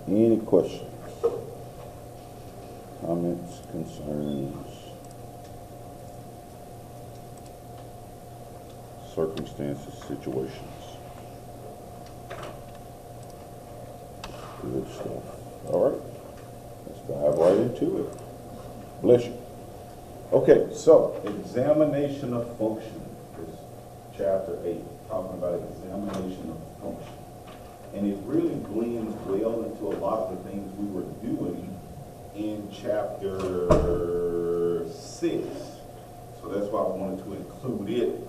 Any questions, comments, concerns, circumstances, situations? Good stuff. All right, let's dive right into it. Bless you. Okay, so examination of function is chapter 8, talking about examination of function. And it really blends well into a lot of the things we were doing in chapter 6. So that's why I wanted to include it.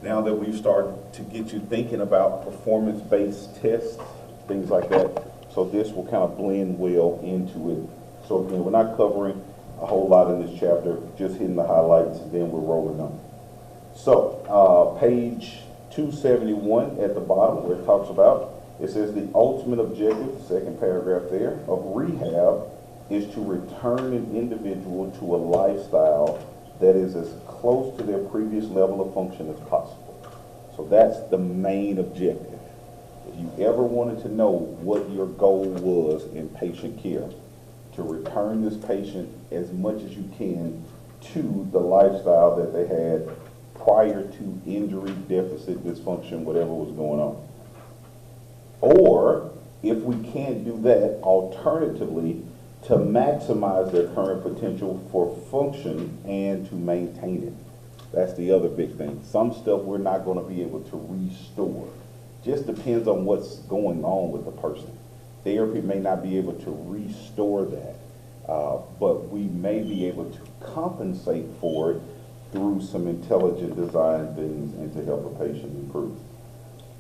Now that we've started to get you thinking about performance-based tests, things like that. So this will kind of blend well into it. So again, we're not covering a whole lot in this chapter, just hitting the highlights, and then we're rolling on. So page 271 at the bottom, where it talks about, it says the ultimate objective, second paragraph there, of rehab is to return an individual to a lifestyle that is as close to their previous level of function as possible. So that's the main objective. If you ever wanted to know what your goal was in patient care, to return this patient as much as you can to the lifestyle that they had prior to injury, deficit, dysfunction, whatever was going on. Or, if we can't do that, alternatively, to maximize their current potential for function and to maintain it. That's the other big thing. Some stuff we're not going to be able to restore. Just depends on what's going on with the person. Therapy may not be able to restore that, but we may be able to compensate for it through some intelligent design things and to help a patient improve.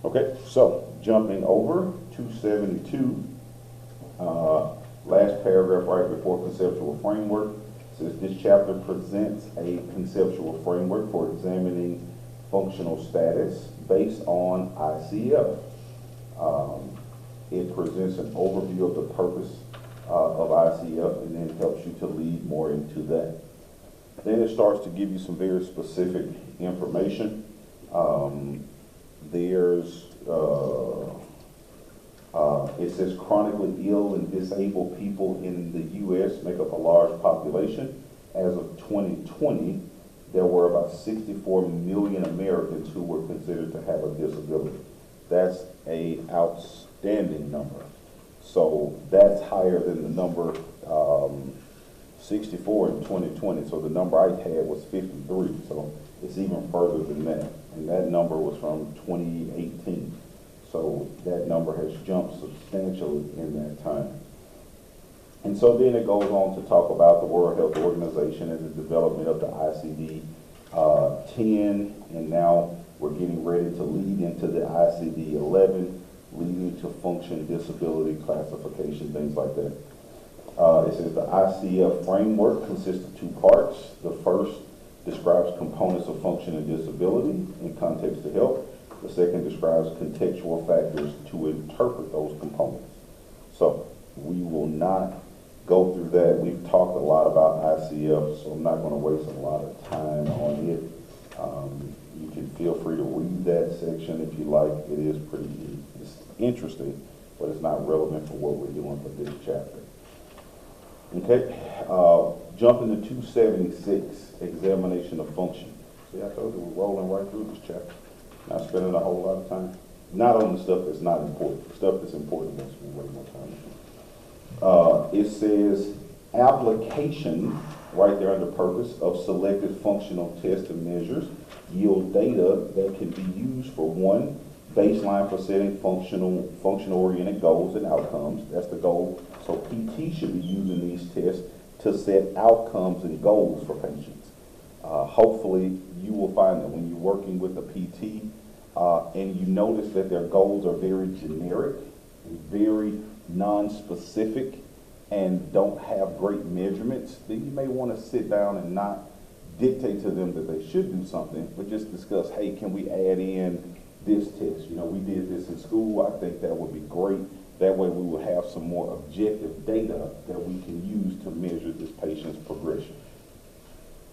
Okay, so jumping over 272, last paragraph right before conceptual framework, says this chapter presents a conceptual framework for examining functional status based on ICF. It presents an overview of the purpose of ICF and then helps you to lead more into that. Then it starts to give you some very specific information. It says chronically ill and disabled people in the U.S. make up a large population. As of 2020, there were about 64 million Americans who were considered to have a disability. That's an outstanding number. So that's higher than the number 64 in 2020. So the number I had was 53. So it's even further than that. And that number was from 2018. So that number has jumped substantially in that time. And so then it goes on to talk about the World Health Organization and the development of the ICD-10, and now we're getting ready to lead into the ICD-11, leading to function, disability, classification, things like that. It says the ICF framework consists of two parts. The first describes components of function and disability in context to health. The second describes contextual factors to interpret those components. So we will not go through that. We've talked a lot about ICF, so I'm not going to waste a lot of time on it. You can feel free to read that section if you like. It is it's interesting, but it's not relevant for what we're doing for this chapter. Okay, jumping to 276, examination of function. See, I told you we're rolling right through this chapter. Not spending a whole lot of time. Not on the stuff that's not important. The stuff that's important, we'll spend way more time. It says application, right there under purpose, of selected functional tests and measures yield data that can be used for one, baseline for setting function-oriented goals and outcomes. That's the goal. So PT should be using these tests to set outcomes and goals for patients. Hopefully, you will find that when you're working with a PT and you notice that their goals are very generic, very non-specific, and don't have great measurements, then you may want to sit down and not dictate to them that they should do something, but just discuss, hey, can we add in this test? You know, we did this in school. I think that would be great. That way we will have some more objective data that we can use to measure this patient's progression.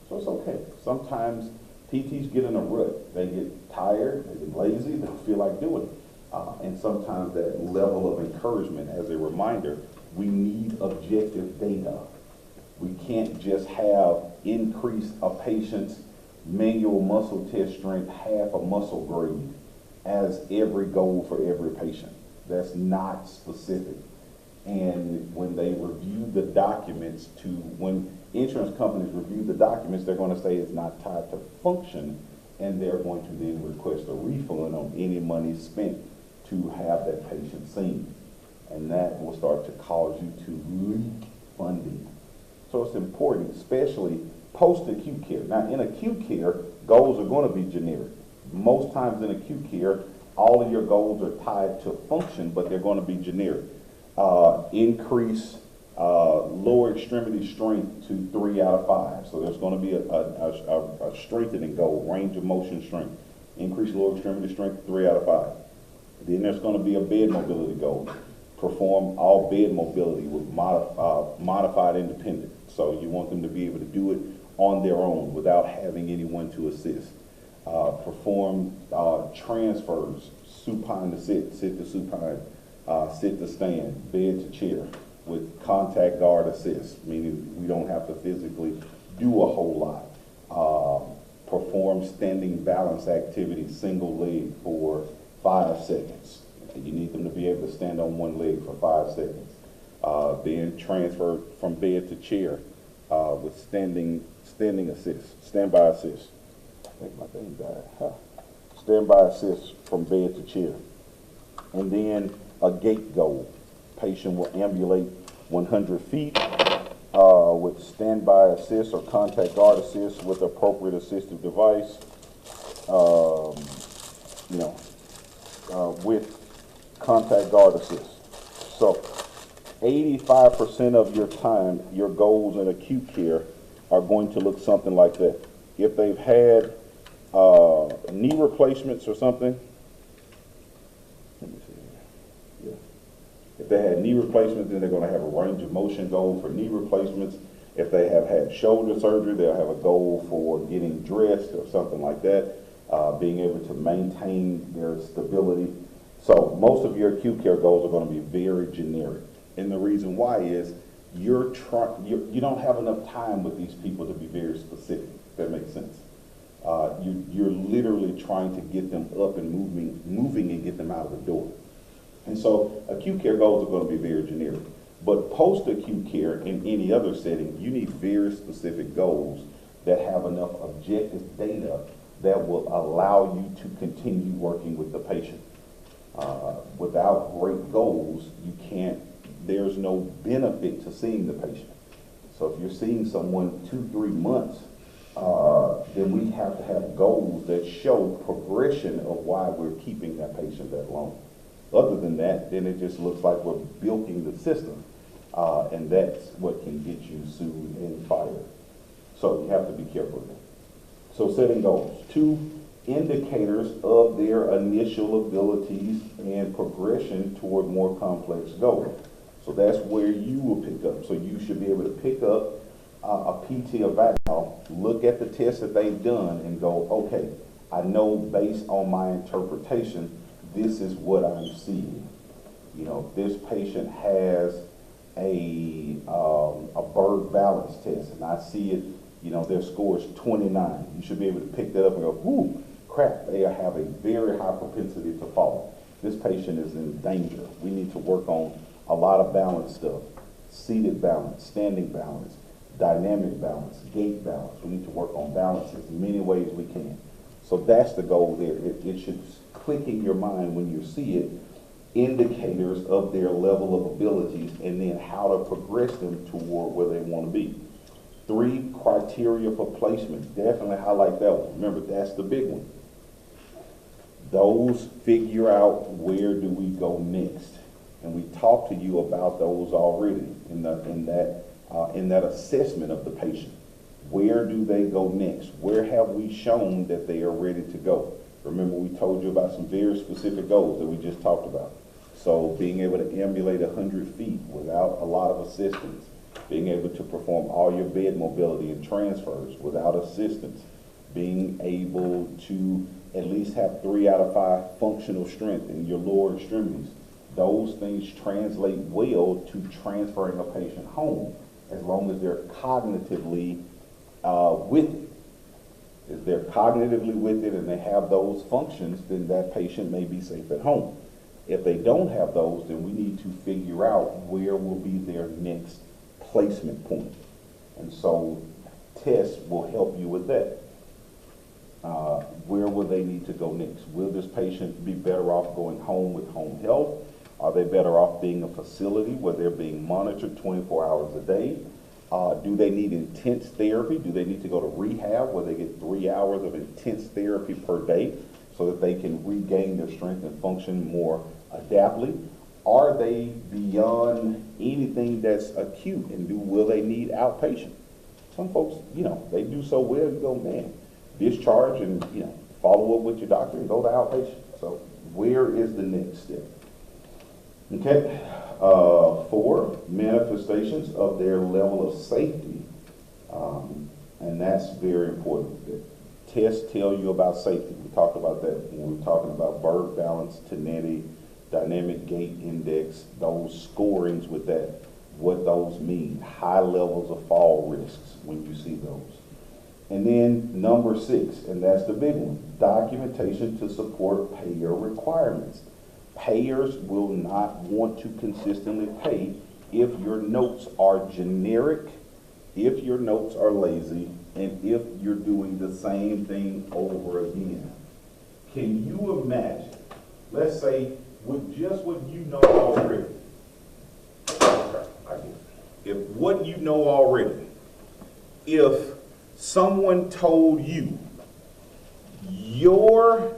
So it's okay. Sometimes PTs get in a rut. They get tired, they get lazy, they don't feel like doing it. And sometimes that level of encouragement, as a reminder, we need objective data. We can't just have increase a patient's manual muscle test strength half a muscle grade as every goal for every patient. That's not specific. And when they review the documents when insurance companies review the documents, they're going to say it's not tied to function, and they're going to then request a refund on any money spent to have that patient seen. And that will start to cause you to leak funding. So it's important, especially post-acute care. Now, in acute care, goals are going to be generic. Most times in acute care, all of your goals are tied to function, but they're going to be generic. Increase lower extremity strength to 3 out of 5. So there's going to be a strengthening goal, range of motion strength. Increase lower extremity strength, 3 out of 5. Then there's going to be a bed mobility goal. Perform all bed mobility with modified independence. So you want them to be able to do it on their own without having anyone to assist. Perform transfers, supine to sit, sit to supine, sit to stand, bed to chair with contact guard assist, meaning we don't have to physically do a whole lot. Perform standing balance activities, single leg for 5 seconds. You need them to be able to stand on one leg for 5 seconds. Then transfer from bed to chair with standing assist, standby assist. I think my thing died. Huh. Standby assist from bed to chair. And then a gait goal. Patient will ambulate 100 feet with standby assist or contact guard assist with appropriate assistive device. With contact guard assist. So 85% of your time, your goals in acute care are going to look something like that. If they've had knee replacements or something, let me see. Yeah. If they had knee replacements, then they're going to have a range of motion goal for knee replacements. If they have had shoulder surgery, they'll have a goal for getting dressed or something like that, being able to maintain their stability. So most of your acute care goals are going to be very generic. And the reason why is you don't have enough time with these people to be very specific, if that makes sense. You're literally trying to get them up and moving and get them out of the door. And so acute care goals are going to be very generic. But post-acute care in any other setting, you need very specific goals that have enough objective data that will allow you to continue working with the patient. Without great goals, there's no benefit to seeing the patient. So if you're seeing someone 2-3 months, then we have to have goals that show progression of why we're keeping that patient that long. Other than that, then it just looks like we're bilking the system, and that's what can get you sued and fired. So you have to be careful of that. So setting goals. 2 indicators of their initial abilities and progression toward more complex goals. So that's where you will pick up. So you should be able to pick up a PT eval, look at the tests that they've done and go, okay, I know based on my interpretation, this is what I'm seeing. You know, this patient has a Berg balance test and I see it, you know, their score is 29. You should be able to pick that up and go, whoo, crap, they have a very high propensity to fall. This patient is in danger. We need to work on a lot of balance stuff. Seated balance, standing balance, dynamic balance, gait balance. We need to work on balance in many ways we can. So that's the goal there. It should click in your mind when you see it, indicators of their level of abilities and then how to progress them toward where they want to be. 3 criteria for placement. Definitely highlight that one. Remember, that's the big one. Those figure out where do we go next. And we talked to you about those already in that assessment of the patient. Where do they go next? Where have we shown that they are ready to go? Remember, we told you about some very specific goals that we just talked about. So being able to ambulate 100 feet without a lot of assistance, being able to perform all your bed mobility and transfers without assistance, being able to at least have 3 out of 5 functional strength in your lower extremities. Those things translate well to transferring a patient home, as long as they're cognitively with it. If they're cognitively with it and they have those functions, then that patient may be safe at home. If they don't have those, then we need to figure out where will be their next placement point. And so tests will help you with that. Where will they need to go next? Will this patient be better off going home with home health? Are they better off being a facility where they're being monitored 24 hours a day? Do they need intense therapy? Do they need to go to rehab where they get 3 hours of intense therapy per day so that they can regain their strength and function more adaptedly? Are they beyond anything that's acute, and will they need outpatient? Some folks, they do so well, you go, man, discharge and, follow up with your doctor and go to outpatient. So where is the next step? Okay, 4, manifestations of their level of safety. And that's very important. The tests tell you about safety. We talked about that when we were talking about Berg balance, Tenetti, dynamic gait index, those scorings with that, what those mean, high levels of fall risks when you see those. And then number 6, and that's the big one, documentation to support payer requirements. Payers will not want to consistently pay if your notes are generic, if your notes are lazy, and if you're doing the same thing over again. Can you imagine, let's say, with just what you know already, if what you know already, if someone told you your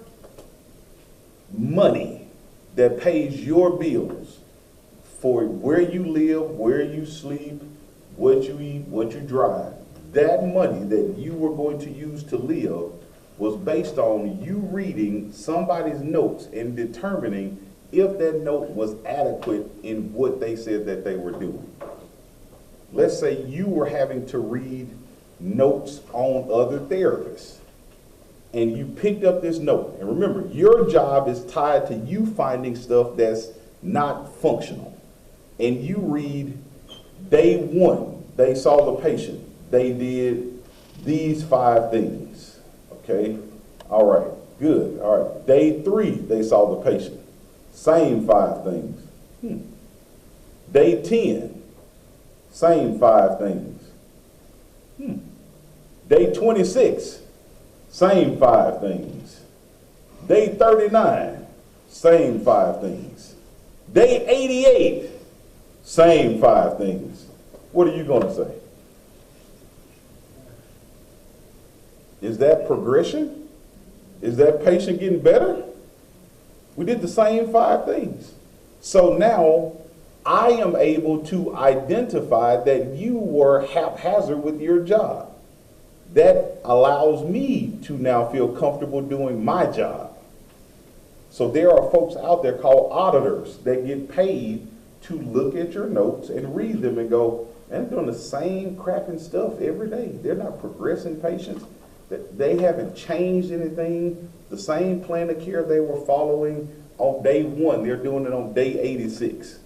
money that pays your bills for where you live, where you sleep, what you eat, what you drive, that money that you were going to use to live was based on you reading somebody's notes and determining if that note was adequate in what they said that they were doing. Let's say you were having to read notes on other therapists, and you picked up this note. And remember, your job is tied to you finding stuff that's not functional. And you read, day 1, they saw the patient. They did these 5 things. Okay? All right, good. All right, day 3, they saw the patient. Same 5 things. Day 10, same 5 things. Day 26, same 5 things. Day 39, same 5 things. Day 88, same 5 things. What are you going to say? Is that progression? Is that patient getting better? We did the same 5 things. So now I am able to identify that you were haphazard with your job. That allows me to now feel comfortable doing my job. So there are folks out there called auditors that get paid to look at your notes and read them and go, they're doing the same crapping stuff every day. They're not progressing patients. They haven't changed anything. The same plan of care they were following on day 1, they're doing it on day 86.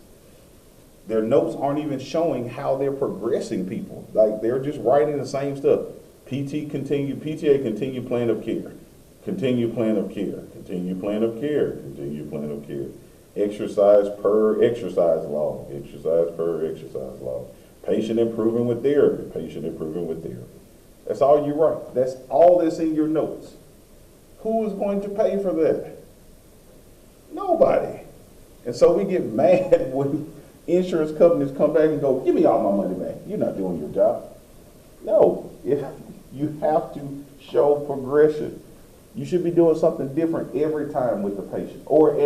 Their notes aren't even showing how they're progressing people. Like, they're just writing the same stuff. PTA continue plan of care. Continue plan of care. Continue plan of care. Continue plan of care. Exercise per exercise log. Exercise per exercise log. Patient improving with therapy. Patient improving with therapy. That's all you write. That's all that's in your notes. Who is going to pay for that? Nobody. And so we get mad when insurance companies come back and go, give me all my money back. You're not doing your job. No, you have to show progression. You should be doing something different every time with the patient, or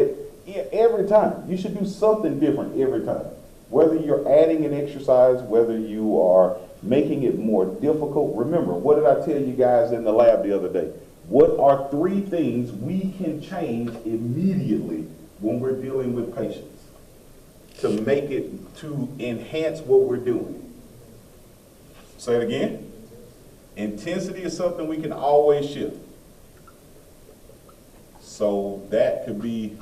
every time. You should do something different every time. Whether you're adding an exercise, whether you are making it more difficult. Remember, what did I tell you guys in the lab the other day? What are 3 things we can change immediately when we're dealing with patients to make it, to enhance what we're doing? Say it again. Intensity is something we can always shift. So that could be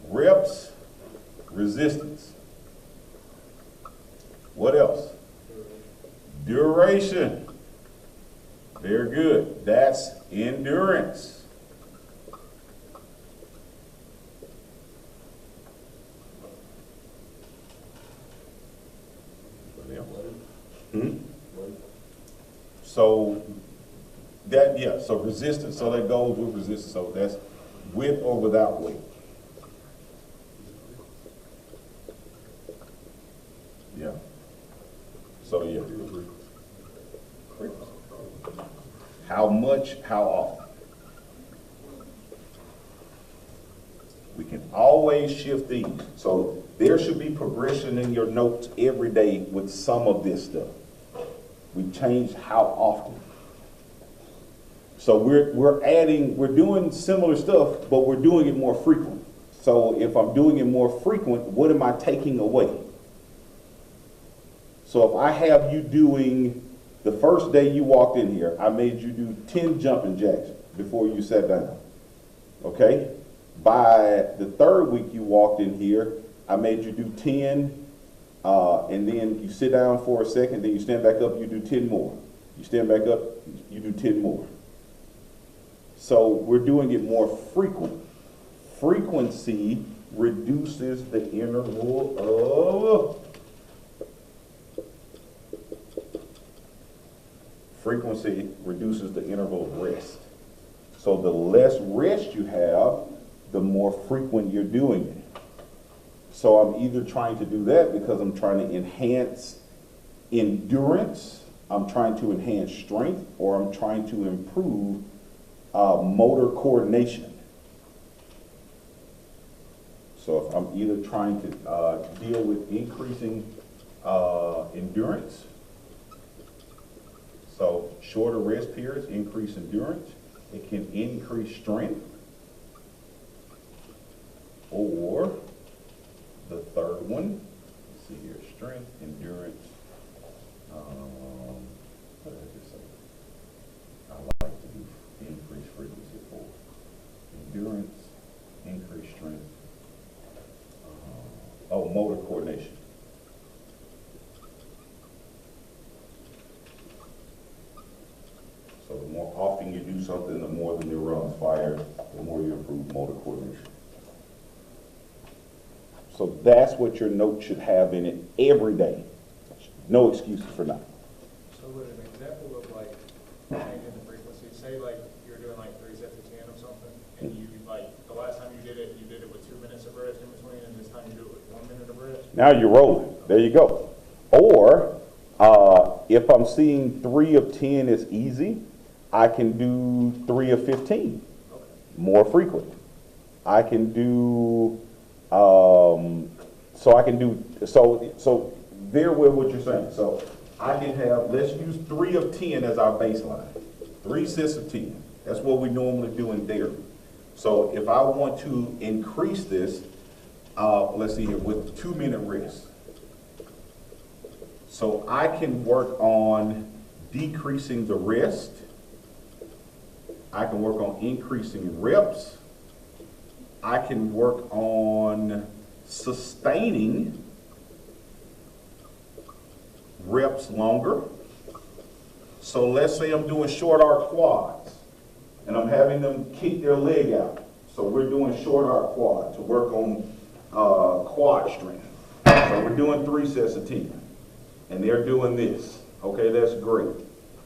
reps, resistance. What else? Duration. Very good. That's endurance. So that, yeah, so resistance, so that goes with resistance. So that's with or without weight. Yeah. So yeah. How much, how often? We can always shift these. So there should be progression in your notes every day with some of this stuff. We changed how often. So we're doing similar stuff, but we're doing it more frequent. So if I'm doing it more frequent, what am I taking away? So if I have you doing, the first day you walked in here, I made you do 10 jumping jacks before you sat down, okay? By the third week you walked in here, I made you do 10, and then you sit down for a second, then you stand back up, you do 10 more. You stand back up, you do 10 more. So we're doing it more frequent. Frequency reduces the interval of frequency reduces the interval of rest. So the less rest you have, the more frequent you're doing it. So I'm either trying to do that because I'm trying to enhance endurance, I'm trying to enhance strength, or I'm trying to improve motor coordination. So if I'm either trying to deal with increasing endurance, so shorter rest periods increase endurance, it can increase strength, or the third one, let's see here, strength, endurance, what did I just say? I like to do increased frequency for endurance, increased strength, motor coordination. So the more often you do something, the more the neurons fire, the more you improve motor coordination. So that's what your note should have in it every day. No excuses for not. So with an example of like changing the frequency, say like you're doing like 3 sets of 10 or something, and you like the last time you did it with 2 minutes of rest in between, and this time you do it with 1 minute of rest. Now you're rolling. There you go. Or if I'm seeing 3 of 10 is easy, I can do 3 of 15, Okay. more frequent. I can do, so there with what you're saying. So I can have, let's use 3 of 10 as our baseline. 3 sets of 10. That's what we normally do in therapy. So if I want to increase this, let's see here, with 2 minute rest. So I can work on decreasing the rest. I can work on increasing reps. I can work on sustaining reps longer. So let's say I'm doing short arc quads and I'm having them kick their leg out. So we're doing short arc quad to work on quad strength. So we're doing 3 sets of 10 and they're doing this. Okay, that's great.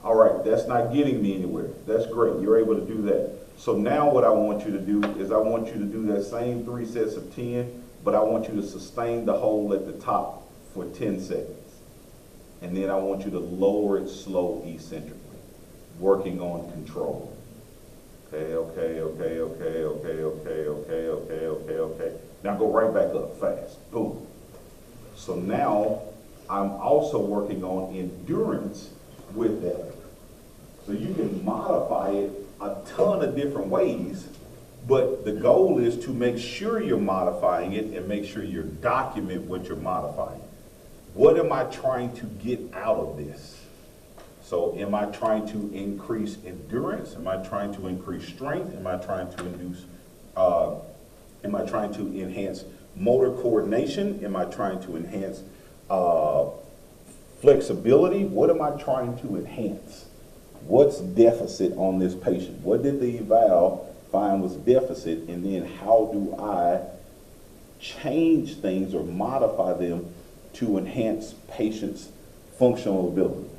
All right, that's not getting me anywhere. That's great. You're able to do that. So now what I want you to do is I want you to do that same 3 sets of 10, but I want you to sustain the hold at the top for 10 seconds. And then I want you to lower it slow eccentrically, working on control. Okay. Now go right back up fast. Boom. So now I'm also working on endurance with that. So you can modify it a ton of different ways, but the goal is to make sure you're modifying it and make sure you document what you're modifying. What am I trying to get out of this? So am I trying to increase endurance? Am I trying to increase strength? Am I trying to am I trying to enhance motor coordination? Am I trying to enhance flexibility? What am I trying to enhance? What's deficit on this patient? What did the eval find was deficit? And then how do I change things or modify them to enhance patients' functional ability?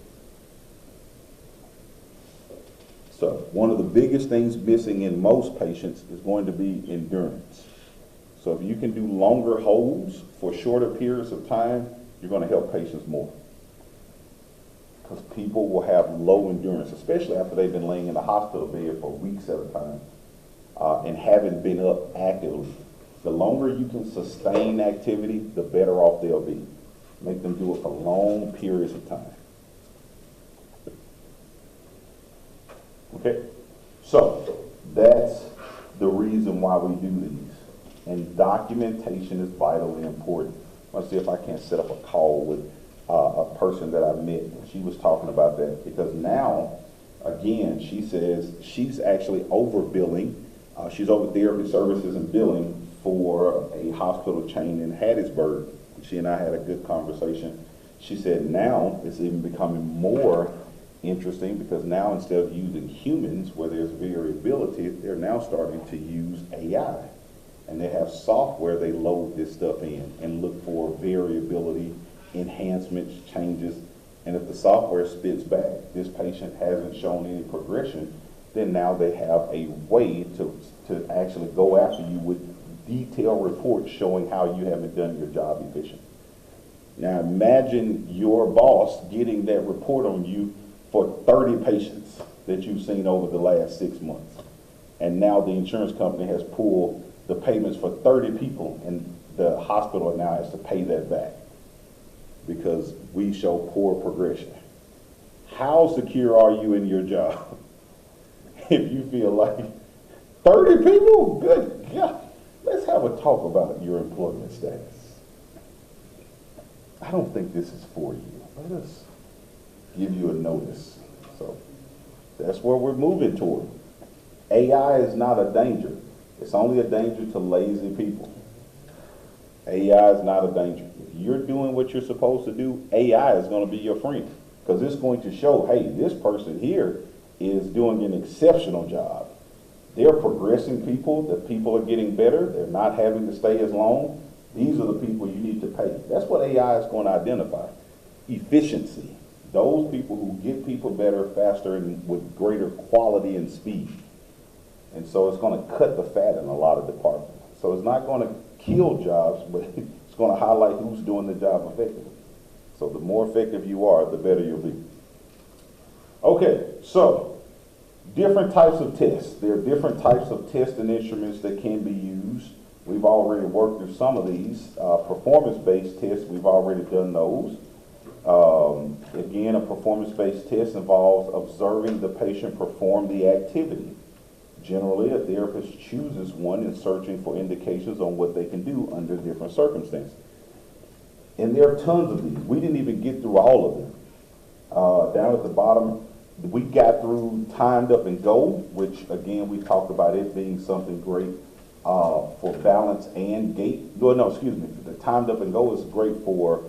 So one of the biggest things missing in most patients is going to be endurance. So if you can do longer holds for shorter periods of time, you're going to help patients more. Because people will have low endurance, especially after they've been laying in the hospital bed for weeks at a time and haven't been up actively. The longer you can sustain activity, the better off they'll be. Make them do it for long periods of time. Okay, so that's the reason why we do these. And documentation is vitally important. Let's see if I can't set up a call with a person that I met. She was talking about that because now, again, she says she's actually overbilling. She's over therapy services and billing for a hospital chain in Hattiesburg. She and I had a good conversation. She said now it's even becoming more interesting because now instead of using humans where there's variability, they're now starting to use AI. And they have software they load this stuff in and look for variability, enhancements, changes. And if the software spits back, this patient hasn't shown any progression, then now they have a way to actually go after you with detailed reports showing how you haven't done your job efficiently. Now imagine your boss getting that report on you for 30 patients that you've seen over the last 6 months. And now the insurance company has pulled the payments for 30 people and the hospital now has to pay that back because we show poor progression. How secure are you in your job if you feel like 30 people? Good God. Let's have a talk about your employment status. I don't think this is for you. Let us give you a notice. So that's where we're moving toward. AI is not a danger. It's only a danger to lazy people. AI is not a danger. If you're doing what you're supposed to do, AI is going to be your friend because it's going to show, hey, this person here is doing an exceptional job. They're progressing people. The people are getting better. They're not having to stay as long. These are the people you need to pay. That's what AI is going to identify. Efficiency. Those people who get people better, faster, and with greater quality and speed. And so it's going to cut the fat in a lot of departments. So it's not going to kill jobs, but it's going to highlight who's doing the job effectively. So the more effective you are, the better you'll be. Okay, so different types of tests. There are different types of testing instruments that can be used. We've already worked through some of these. Performance-based tests, we've already done those. Again, a performance-based test involves observing the patient perform the activity. Generally, a therapist chooses one in searching for indications on what they can do under different circumstances. And there are tons of these. We didn't even get through all of them. Down at the bottom, we got through timed up and go, which again, we talked about it being something great for balance and gait. No, excuse me. The timed up and go is great for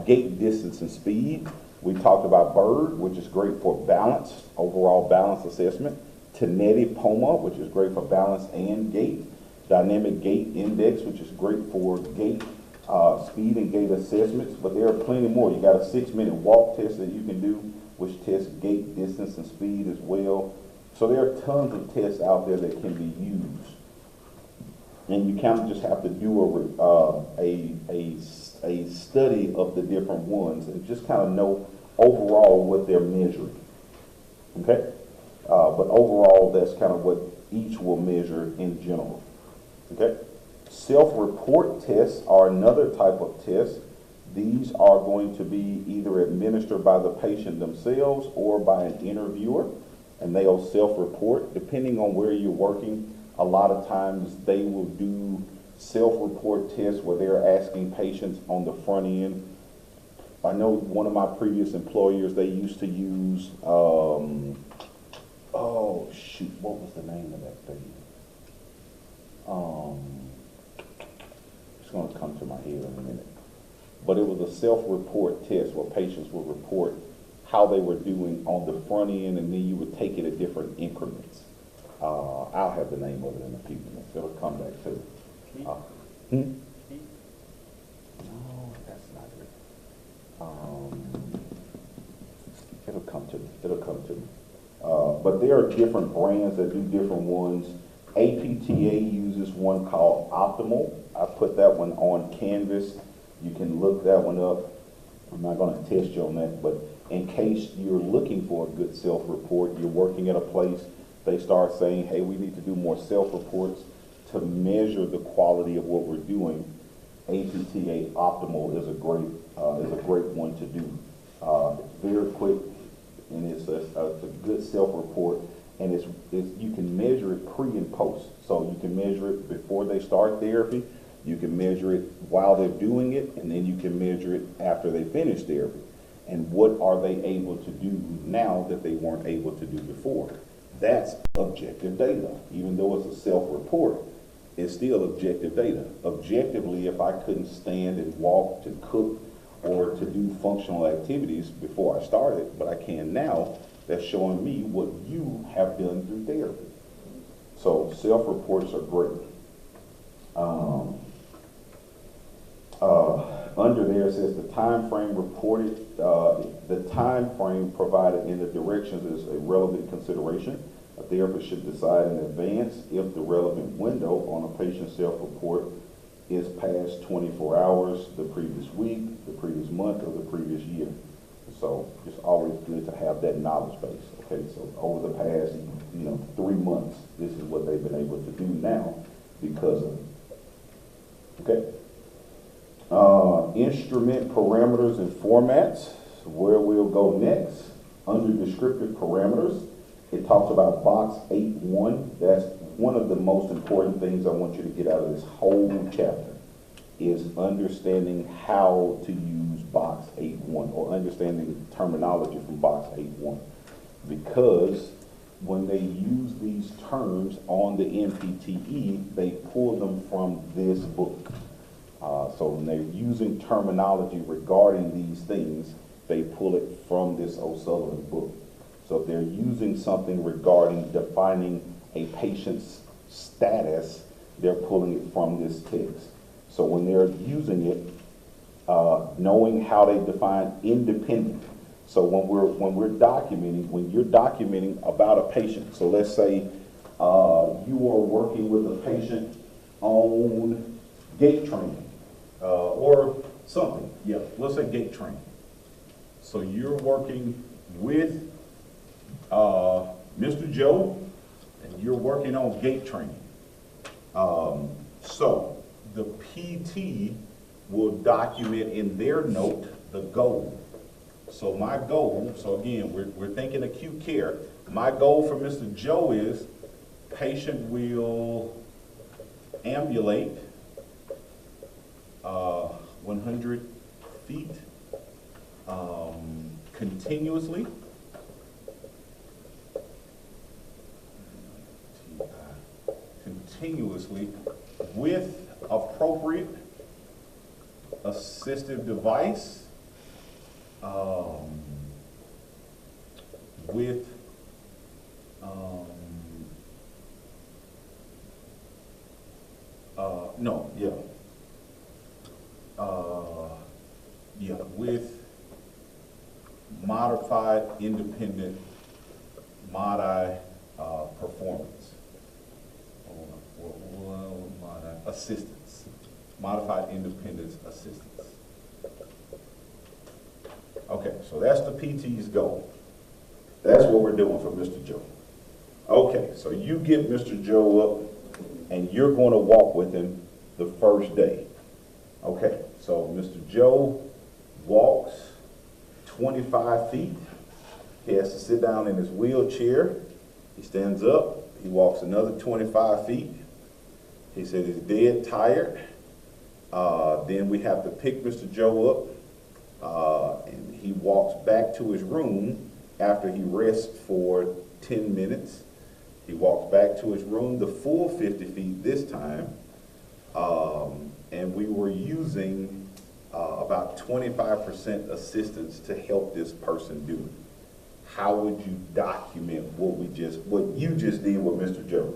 gait, distance, and speed. We talked about BIRD, which is great for balance, overall balance assessment. Tenetti POMA, which is great for balance and gait. Dynamic Gait Index, which is great for gait, speed and gait assessments. But there are plenty more. You got a 6-minute walk test that you can do, which tests gait, distance, and speed as well. So there are tons of tests out there that can be used. And you kind of just have to do a study of the different ones and just kind of know overall what they're measuring. Okay? But overall, that's kind of what each will measure in general. Okay? Self-report tests are another type of test. These are going to be either administered by the patient themselves or by an interviewer, and they'll self-report. Depending on where you're working, a lot of times they will do self-report tests where they're asking patients on the front end I know one of my previous employers, they used to use, oh shoot, what was the name of that thing? It's gonna come to my head in a minute. But it was a self-report test where patients would report how they were doing on the front end, and then you would take it at different increments. I'll have the name of it in a few minutes. It'll come back to it. No, that's not it. It'll come to me. It'll come to me. But there are different brands that do different ones. APTA uses one called Optimal. I put that one on Canvas. You can look that one up. I'm not going to test you on that, but in case you're looking for a good self-report, you're working at a place, they start saying, hey, we need to do more self-reports to measure the quality of what we're doing. APTA Optimal is a great one to do. It's very quick, and it's a good self-report, and you can measure it pre and post. So you can measure it before they start therapy, you can measure it while they're doing it, and then you can measure it after they finish therapy. And what are they able to do now that they weren't able to do before? That's objective data. Even though it's a self-report, it's still objective data. Objectively, if I couldn't stand and walk to cook or to do functional activities before I started, but I can now, that's showing me what you have done through therapy. So self-reports are great. Under there it says the time frame reported, the time frame provided in the directions is a relevant consideration. A therapist should decide in advance if the relevant window on a patient's self-report is past 24 hours, the previous week, the previous month, or the previous year. So it's always good to have that knowledge base. Okay, so over the past 3 months, this is what they've been able to do now because of it. Okay. Instrument parameters and formats, where we'll go next. Under descriptive parameters, it talks about box 8.1. That's one of the most important things I want you to get out of this whole chapter, is understanding how to use box 8.1 or understanding terminology from box 8.1. Because when they use these terms on the NPTE, they pull them from this book. So when they're using terminology regarding these things, they pull it from this O'Sullivan book. So if they're using something regarding defining a patient's status, they're pulling it from this text. So when they're using it, knowing how they define independent. So when you're documenting about a patient, so let's say you are working with a patient on gait training. Or something, yeah, let's say gait training. So you're working with Mr. Joe, and you're working on gait training. So the PT will document in their note the goal. So my goal, so again, we're thinking acute care. My goal for Mr. Joe is patient will ambulate 100 feet continuously with appropriate assistive device, with with modified independent performance. Assistance. Modified independence assistance. Okay, so that's the PT's goal. That's what we're doing for Mr. Joe. Okay, so you get Mr. Joe up and you're going to walk with him the first day. Okay, so Mr. Joe walks 25 feet. He has to sit down in his wheelchair. He stands up. He walks another 25 feet. He said he's dead tired. Then we have to pick Mr. Joe up walks back to his room after he rests for 10 minutes. He walks back to his room the full 50 feet this time. And we were using about 25% assistance to help this person do it. How would you document what you just did with Mr. Joe?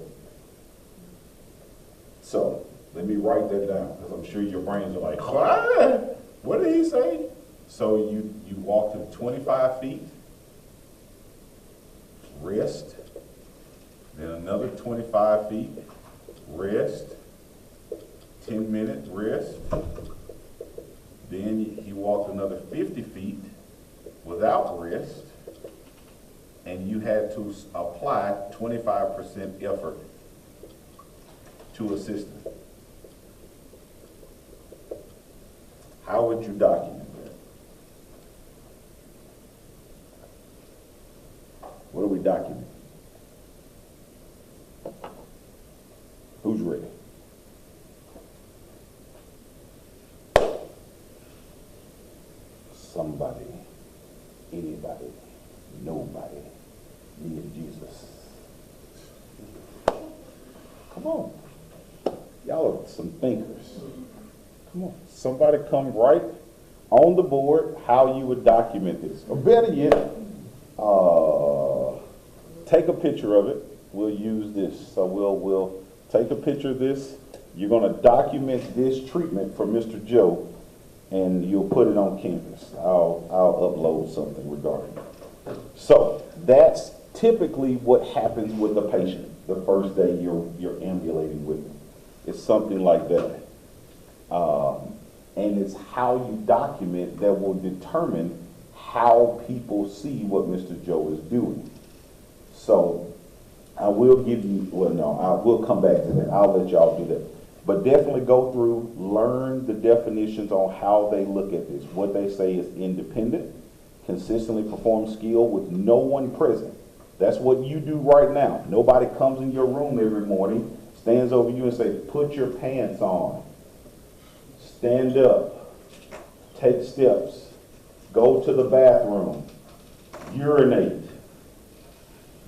So let me write that down, because I'm sure your brains are like, what did he say? So you walked him 25 feet, rest, then another 25 feet, rest, 10 minutes, rest. Then he walked another 50 feet without rest, and you had to apply 25% effort to assist him. How would you document that? What are we documenting? Who's ready? Somebody, anybody, nobody, me and Jesus. Come on. Y'all are some thinkers. Come on. Somebody come right on the board how you would document this. Or better yet, take a picture of it. We'll use this. So we'll take a picture of this. You're going to document this treatment for Mr. Joe, and you'll put it on Canvas. I'll upload something regarding it. So that's typically what happens with the patient the first day you're ambulating with them. It's something like that. And it's how you document that will determine how people see what Mr. Joe is doing. So I will give you, we'll come back to that. I'll let y'all do that. But definitely go through, learn the definitions on how they look at this. What they say is independent, consistently perform skill with no one present. That's what you do right now. Nobody comes in your room every morning, stands over you and say, put your pants on, stand up, take steps, go to the bathroom, urinate,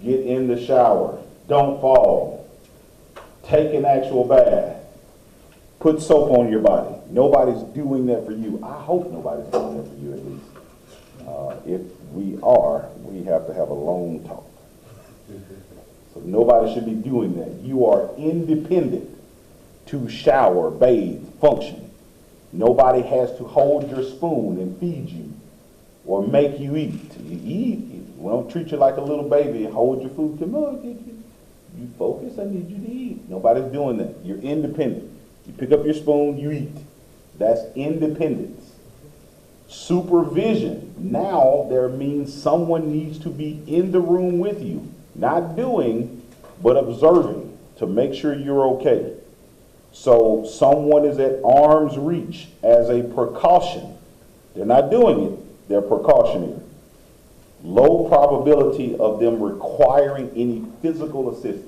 get in the shower, don't fall, take an actual bath, put soap on your body. Nobody's doing that for you. I hope nobody's doing that for you, at least. If we are, we have to have a long talk. So nobody should be doing that. You are independent to shower, bathe, function. Nobody has to hold your spoon and feed you or make you eat. You eat. We don't treat you like a little baby and hold your food. Come on, you focus. I need you to eat. Nobody's doing that. You're independent. You pick up your spoon, you eat. That's independence. Supervision. Now there means someone needs to be in the room with you. Not doing, but observing to make sure you're okay. So someone is at arm's reach as a precaution. They're not doing it. They're precautionary. Low probability of them requiring any physical assistance.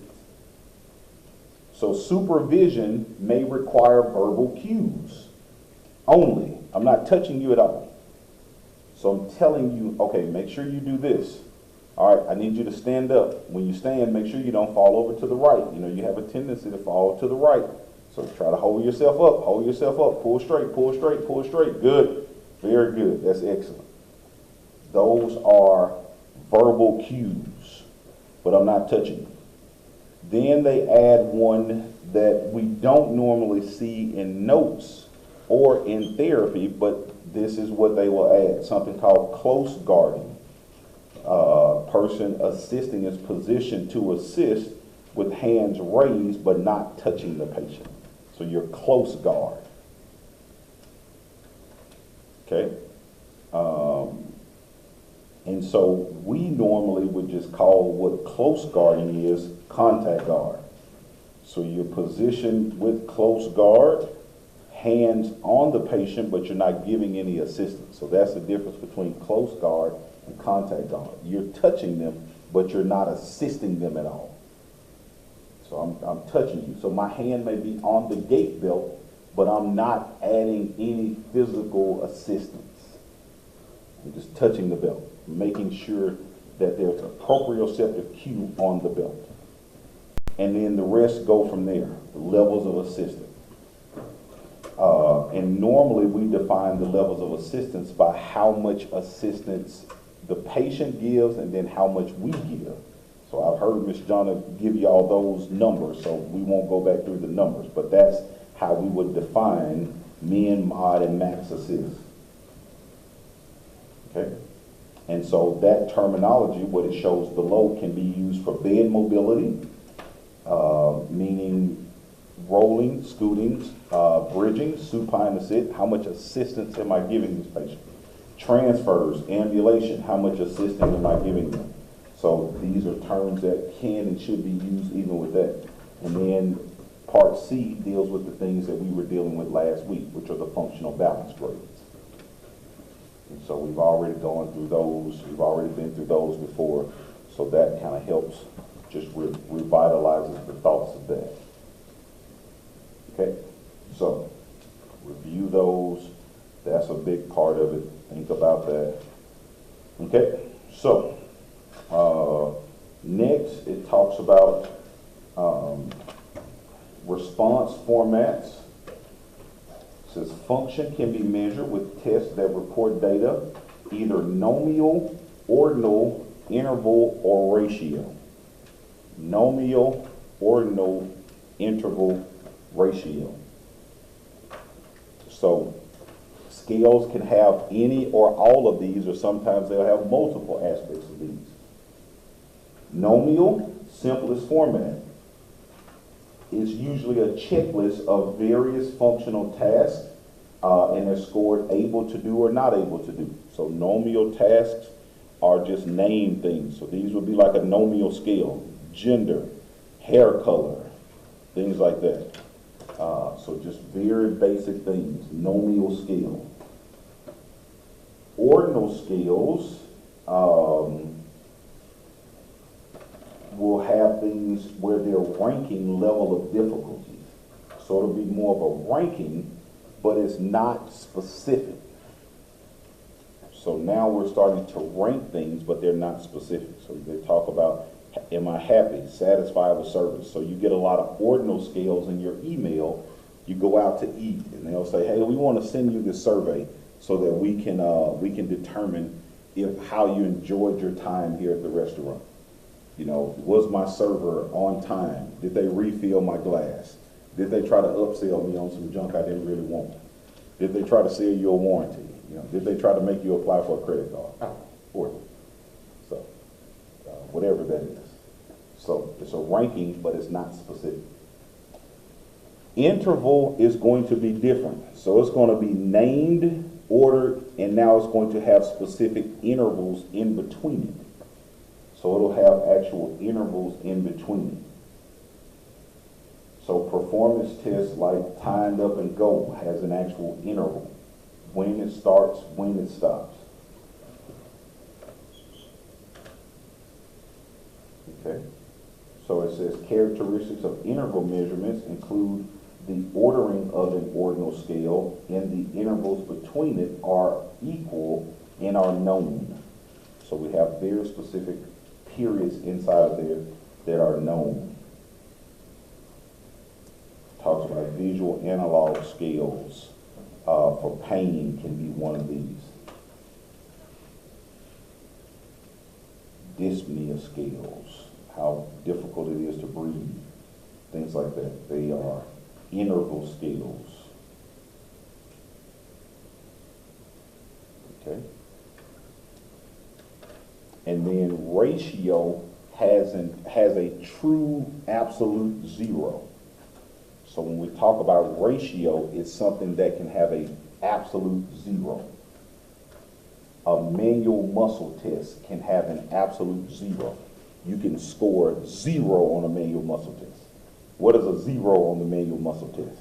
So supervision may require verbal cues only. I'm not touching you at all. So I'm telling you, okay, make sure you do this. All right, I need you to stand up. When you stand, make sure you don't fall over to the right. You know, you have a tendency to fall to the right. So try to hold yourself up. Hold yourself up. Pull straight, pull straight, pull straight. Good. Very good. That's excellent. Those are verbal cues, but I'm not touching you. Then they add one that we don't normally see in notes or in therapy, but this is what they will add, something called close guarding. Person assisting is positioned to assist with hands raised but not touching the patient. So you're close guard. Okay? And so we normally would just call what close guarding is contact guard. So you're positioned with close guard, hands on the patient, but you're not giving any assistance. So that's the difference between close guard and contact guard. You're touching them, but you're not assisting them at all. So I'm touching you. So my hand may be on the gait belt, but I'm not adding any physical assistance. I'm just touching the belt, making sure that there's a proprioceptive cue on the belt. And then the rest go from there, the levels of assistance. And normally we define the levels of assistance by how much assistance the patient gives and then how much we give. So I've heard Ms. Jonna give you all those numbers, so we won't go back through the numbers, but that's how we would define min, mod, and max assist. Okay? And so that terminology, what it shows below, can be used for bed mobility, meaning rolling, scooting, bridging, supine to sit. How much assistance am I giving this patient? Transfers, ambulation, how much assistance am I giving them? So these are terms that can and should be used even with that. And then part C deals with the things that we were dealing with last week, which are the functional balance grades. And so we've already gone through those. We've already been through those before. So that kind of helps, just revitalizes the thoughts of that. Okay, so review those. That's a big part of it. Think about that. Okay, so next it talks about response formats. It says function can be measured with tests that report data, either nomial, ordinal, interval, or ratio. Nomial, ordinal, interval, ratio. So scales can have any or all of these, or sometimes they'll have multiple aspects of these. Nomial, simplest format, is usually a checklist of various functional tasks, and they're scored able to do or not able to do. So nomial tasks are just named things. So these would be like a nomial scale: gender, hair color, things like that. So just very basic things, nomial scale. Ordinal scales will have things where they're ranking level of difficulty. So it'll be more of a ranking, but it's not specific. So now we're starting to rank things, but they're not specific. So they talk about, am I happy, satisfied with service? So you get a lot of ordinal scales in your email. You go out to eat, and they'll say, hey, we want to send you this survey so that we can determine how you enjoyed your time here at the restaurant. You know, was my server on time? Did they refill my glass? Did they try to upsell me on some junk I didn't really want? Did they try to sell you a warranty? You know, did they try to make you apply for a credit card? Ordinal. So, whatever that is. So it's a ranking, but it's not specific. Interval is going to be different. So it's going to be named, ordered, and now it's going to have specific intervals in between it. So it'll have actual intervals in between it. So performance tests like timed up and go has an actual interval. When it starts, when it stops. Okay. So it says characteristics of interval measurements include the ordering of an ordinal scale, and the intervals between it are equal and are known. So we have very specific periods inside of there that are known. Talks about visual analog scales for pain can be one of these. Dyspnea scales, how difficult it is to breathe, things like that. They are interval scales. Okay. And then ratio has a true absolute zero. So when we talk about ratio, it's something that can have a absolute zero. A manual muscle test can have an absolute zero. You can score 0 on a manual muscle test. What is a 0 on the manual muscle test?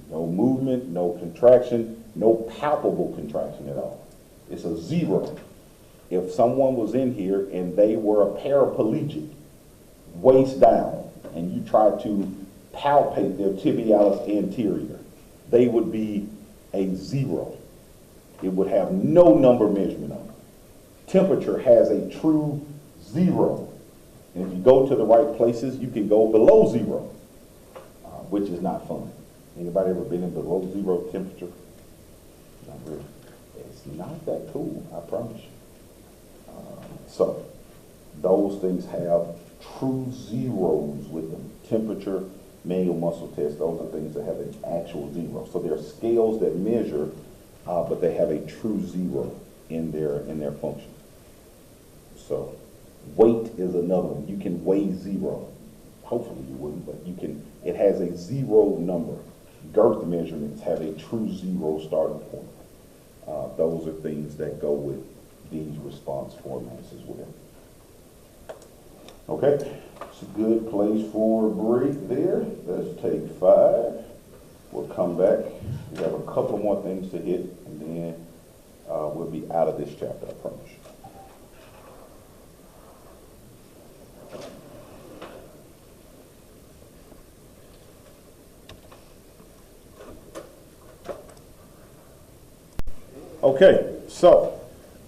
No movement, no contraction, no palpable contraction at all. It's a 0. If someone was in here and they were a paraplegic, waist down, and you tried to palpate their tibialis anterior, they would be a 0. It would have no number measurement on it. Temperature has a true 0. And if you go to the right places, you can go below 0, which is not fun. Anybody ever been in below 0 temperature? Not really. It's not that cool, I promise you. So those things have true zeros with them. Temperature, manual muscle test, those are things that have an actual 0. So they're scales that measure, but they have a true 0 in their function. So weight is another one. You can weigh 0. Hopefully you wouldn't, but you can. It has a 0 number. Girth measurements have a true 0 starting point. Those are things that go with these response formats as well. Okay, it's a good place for a break there. Let's take 5. We'll come back. We have a couple more things to hit, and then we'll be out of this chapter, I promise you. Okay, so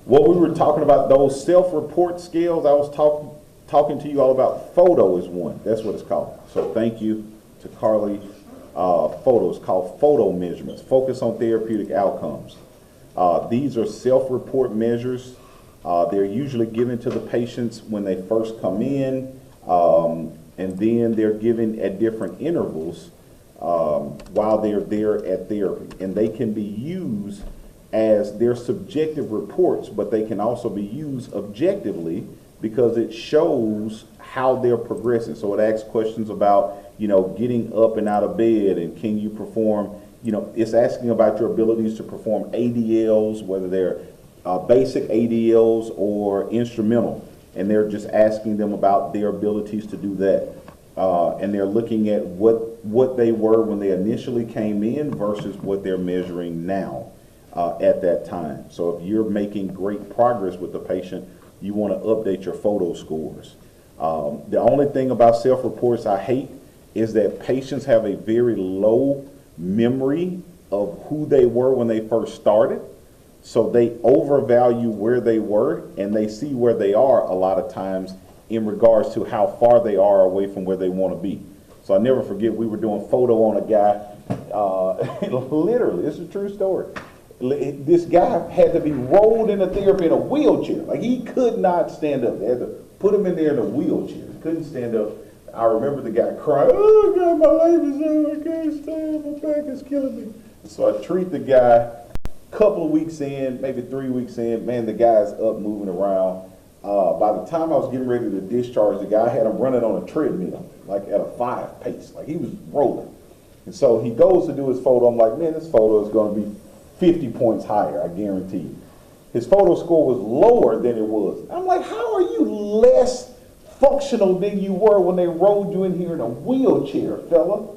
what we were talking about, those self-report skills, I was talking to you all about. Photo is one. That's what it's called. So thank you to Carly. Photo is called photo measurements. Focus on therapeutic outcomes. These are self-report measures. They're usually given to the patients when they first come in, and then they're given at different intervals while they're there at therapy. And they can be used as their subjective reports, but they can also be used objectively because it shows how they're progressing. So it asks questions about, getting up and out of bed, and can you perform, it's asking about your abilities to perform ADLs, whether they're basic ADLs or instrumental, and they're just asking them about their abilities to do that. And they're looking at what they were when they initially came in versus what they're measuring now. At that time. So if you're making great progress with the patient, you want to update your photo scores. The only thing about self-reports I hate is that patients have a very low memory of who they were when they first started. So they overvalue where they were, and they see where they are a lot of times in regards to how far they are away from where they want to be. So I never forget, we were doing photo on a guy, literally, it's a true story. This guy had to be rolled into therapy in a wheelchair. Like, he could not stand up. They had to put him in there in a wheelchair. He couldn't stand up. I remember the guy crying, "Oh God, my life is over. I can't stand. My back is killing me." So I treat the guy. Couple of weeks in, maybe 3 weeks in, man, the guy's up, moving around. By the time I was getting ready to discharge the guy, I had him running on a treadmill, like at a 5 pace. Like, he was rolling. And so he goes to do his photo. I'm like, man, this photo is going to be 50 points higher, I guarantee you. His photo score was lower than it was. I'm like, how are you less functional than you were when they rolled you in here in a wheelchair, fella?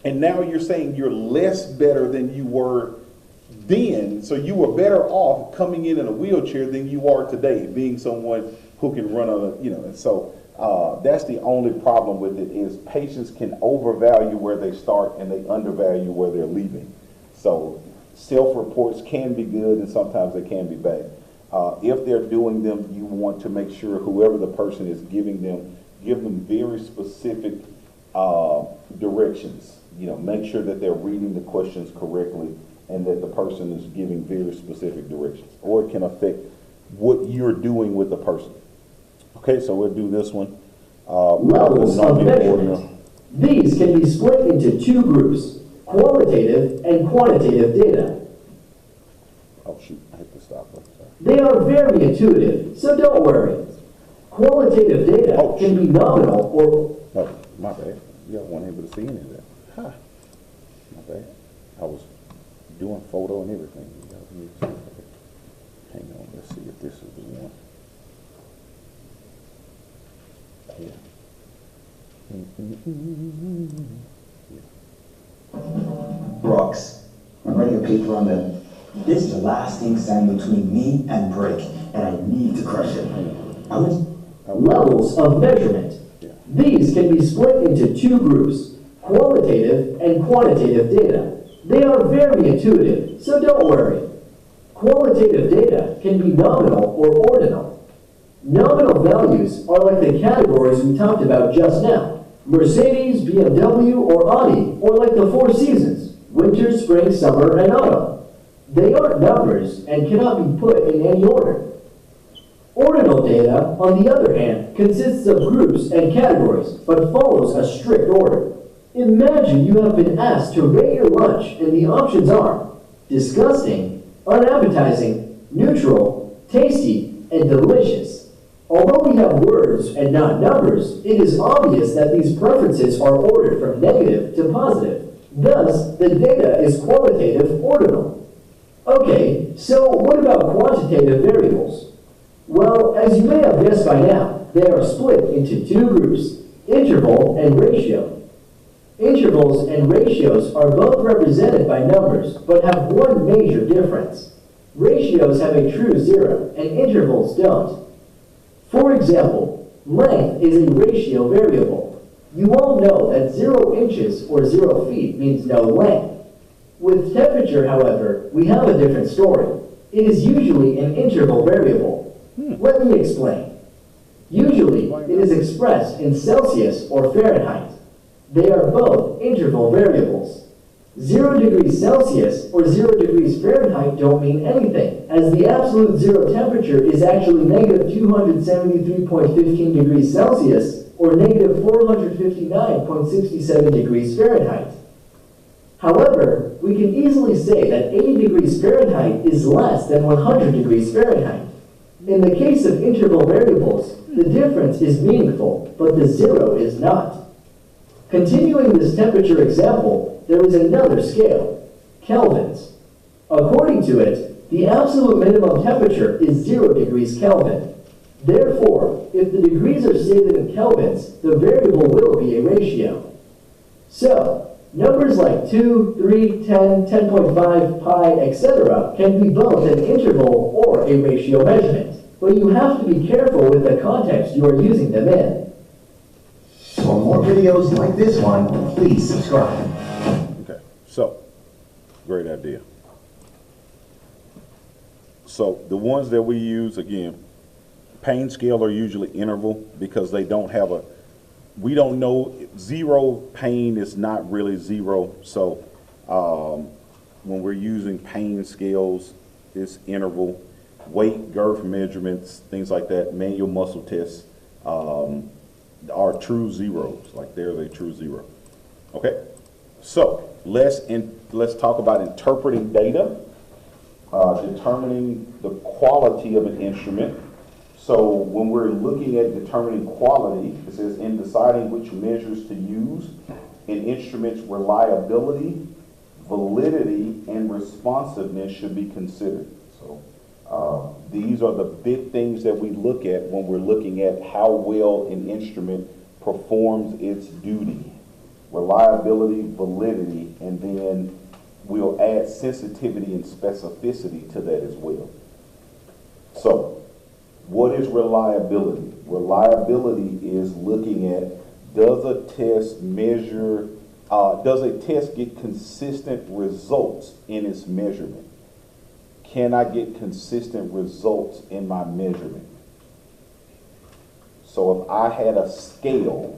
And now you're saying you're less better than you were then, so you were better off coming in a wheelchair than you are today, being someone who can run on a, and so that's the only problem with it, is patients can overvalue where they start and they undervalue where they're leaving. So self-reports can be good, and sometimes they can be bad. If they're doing them, you want to make sure whoever the person is giving them, give them very specific directions. Make sure that they're reading the questions correctly and that the person is giving very specific directions, or it can affect what you're doing with the person. Okay, so we'll do this one. Levels of measurement. These can be split into 2 groups, qualitative and quantitative data. Oh shoot, I hit the stop button. Sorry. They are very intuitive, so don't worry. Qualitative data can be nominal or... Oh, my bad. You weren't able to see any of that. Huh. My bad. I was doing photo and everything. Hang on, let's see if this is the one. Yeah. Brooks, I'm writing a paper on the... This is the last thing standing between me and break, and I need to crush it. Levels of measurement. These can be split into 2 groups, qualitative and quantitative data. They are very intuitive, so don't worry. Qualitative data can be nominal or ordinal. Nominal values are like the categories we talked about just now. Mercedes, BMW, or Audi, or like the four seasons, winter, spring, summer, and autumn. They aren't numbers and cannot be put in any order. Ordinal data, on the other hand, consists of groups and categories, but follows a strict order. Imagine you have been asked to rate your lunch, and the options are disgusting, unappetizing, neutral, tasty, and delicious. Although we have words and not numbers, it is obvious that these preferences are ordered from negative to positive. Thus, the data is qualitative ordinal. Okay, so what about quantitative variables? Well, as you may have guessed by now, they are split into two groups, interval and ratio. Intervals and ratios are both represented by numbers, but have one major difference. Ratios have a true zero, and intervals don't. For example, length is a ratio variable. You all know that 0 inches or 0 feet means no length. With temperature, however, we have a different story. It is usually an interval variable. Let me explain. Usually, it is expressed in Celsius or Fahrenheit. They are both interval variables. 0 degrees Celsius or 0 degrees Fahrenheit don't mean anything, as the absolute zero temperature is actually negative 273.15 degrees Celsius or negative 459.67 degrees Fahrenheit. However, we can easily say that 80 degrees Fahrenheit is less than 100 degrees Fahrenheit. In the case of interval variables, the difference is meaningful, but the zero is not. Continuing this temperature example, there is another scale, kelvins. According to it, the absolute minimum temperature is 0 degrees Kelvin. Therefore, if the degrees are stated in kelvins, the variable will be a ratio. So, numbers like 2, 3, 10, 10.5, pi, etc. can be both an interval or a ratio measurement, but you have to be careful with the context you are using them in. For more videos like this one, please subscribe. Okay, so, great idea. So the ones that we use, again, pain scale are usually interval because they don't have a, we don't know, zero pain is not really zero. So when we're using pain scales, it's interval. Weight, girth measurements, things like that, manual muscle tests are true zeros. Like there's a true zero. Okay, so let's talk about interpreting data, determining the quality of an instrument. So when we're looking at determining quality, it says in deciding which measures to use, an instrument's reliability, validity, and responsiveness should be considered. So these are the big things that we look at when we're looking at how well an instrument performs its duty. Reliability, validity, and then we'll add sensitivity and specificity to that as well. So, what is reliability? Reliability is looking at, does a test measure, does a test get consistent results in its measurement? Can I get consistent results in my measurement? So if I had a scale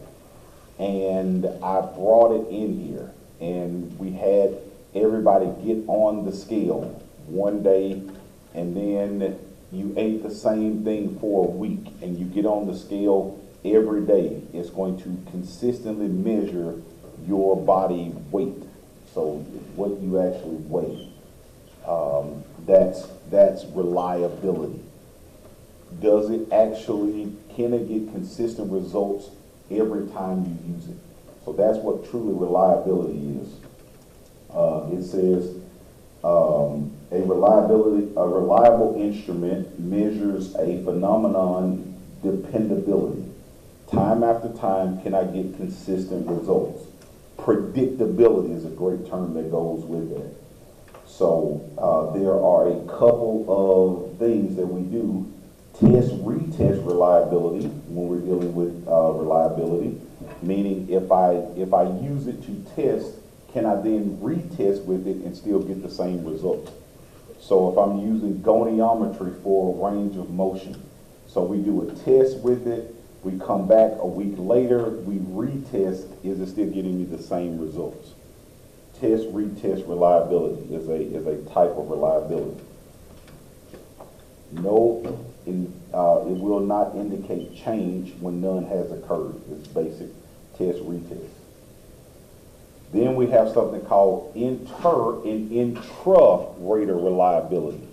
and I brought it in here and we had everybody get on the scale one day and then you ate the same thing for a week and you get on the scale every day, it's going to consistently measure your body weight. So what you actually weigh. That's reliability. Does it actually, can it get consistent results every time you use it? So that's what truly reliability is. It says a reliable instrument measures a phenomenon dependability. Time after time, can I get consistent results? Predictability is a great term that goes with that. So there are a couple of things that we do retest reliability when we're dealing with reliability, meaning if I use it to test, can I then retest with it and still get the same result? So if I'm using goniometry for a range of motion, so we do a test with it, we come back a week later, we retest, is it still getting me the same results? Test, retest reliability is a type of reliability. No, it will not indicate change when none has occurred. It's basic test, retest. Then we have something called inter and intra-rater reliability.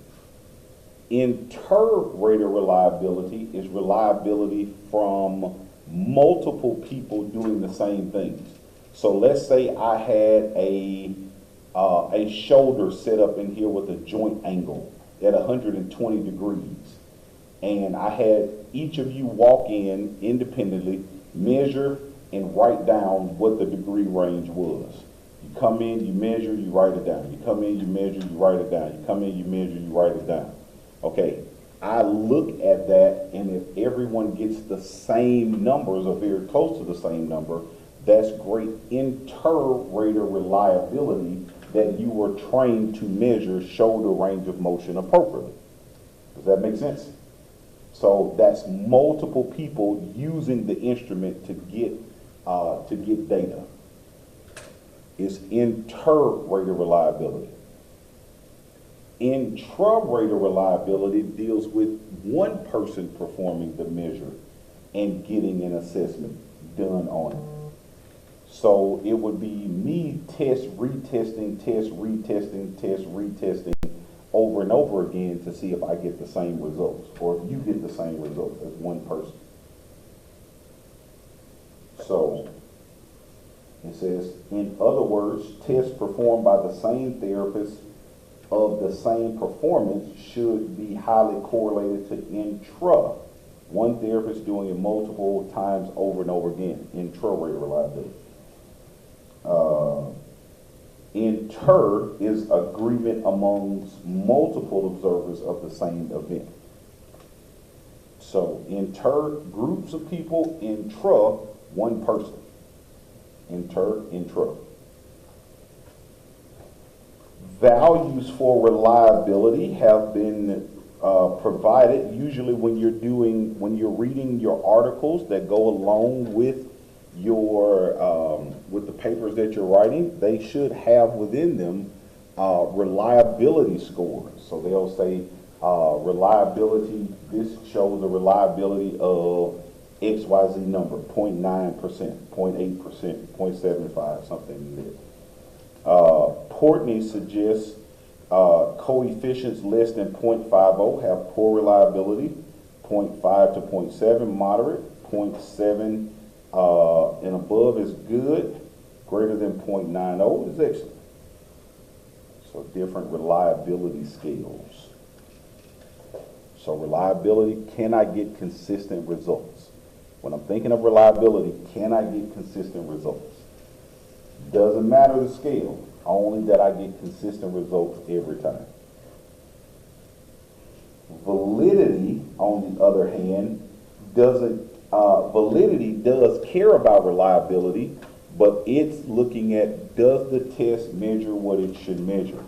Inter-rater reliability is reliability from multiple people doing the same things. So let's say I had a shoulder set up in here with a joint angle at 120 degrees. And I had each of you walk in independently, measure, and write down what the degree range was. You come in, you measure, you write it down. You come in, you measure, you write it down. You come in, you measure, you write it down. Okay, I look at that, and if everyone gets the same numbers or very close to the same number, that's great inter-rater reliability that you were trained to measure shoulder range of motion appropriately. Does that make sense? So that's multiple people using the instrument to get data. It's inter-rater reliability. Intra-rater reliability deals with one person performing the measure and getting an assessment done on it. So it would be me retesting over and over again to see if I get the same results or if you get the same results as one person. So it says, in other words, tests performed by the same therapist of the same performance should be highly correlated to intra. One therapist doing it multiple times over and over again, intra-rater reliability. Inter is agreement amongst multiple observers of the same event. So inter, groups of people, intra, one person. Inter, intra. Values for reliability have been provided usually when you're reading your articles that go along with with the papers that you're writing. They should have within them reliability scores. So they'll say reliability, this shows the reliability of XYZ number, 0.9%, 0.8%, 0.75, something like that. Portney suggests coefficients less than 0.50 have poor reliability, 0.5 to 0.7 moderate, 0.7 and above is good, greater than 0.90 is excellent. So different reliability scales. So reliability, can I get consistent results? When I'm thinking of reliability, can I get consistent results? Doesn't matter the scale, only that I get consistent results every time. Validity, on the other hand, validity does care about reliability, but it's looking at, does the test measure what it should measure?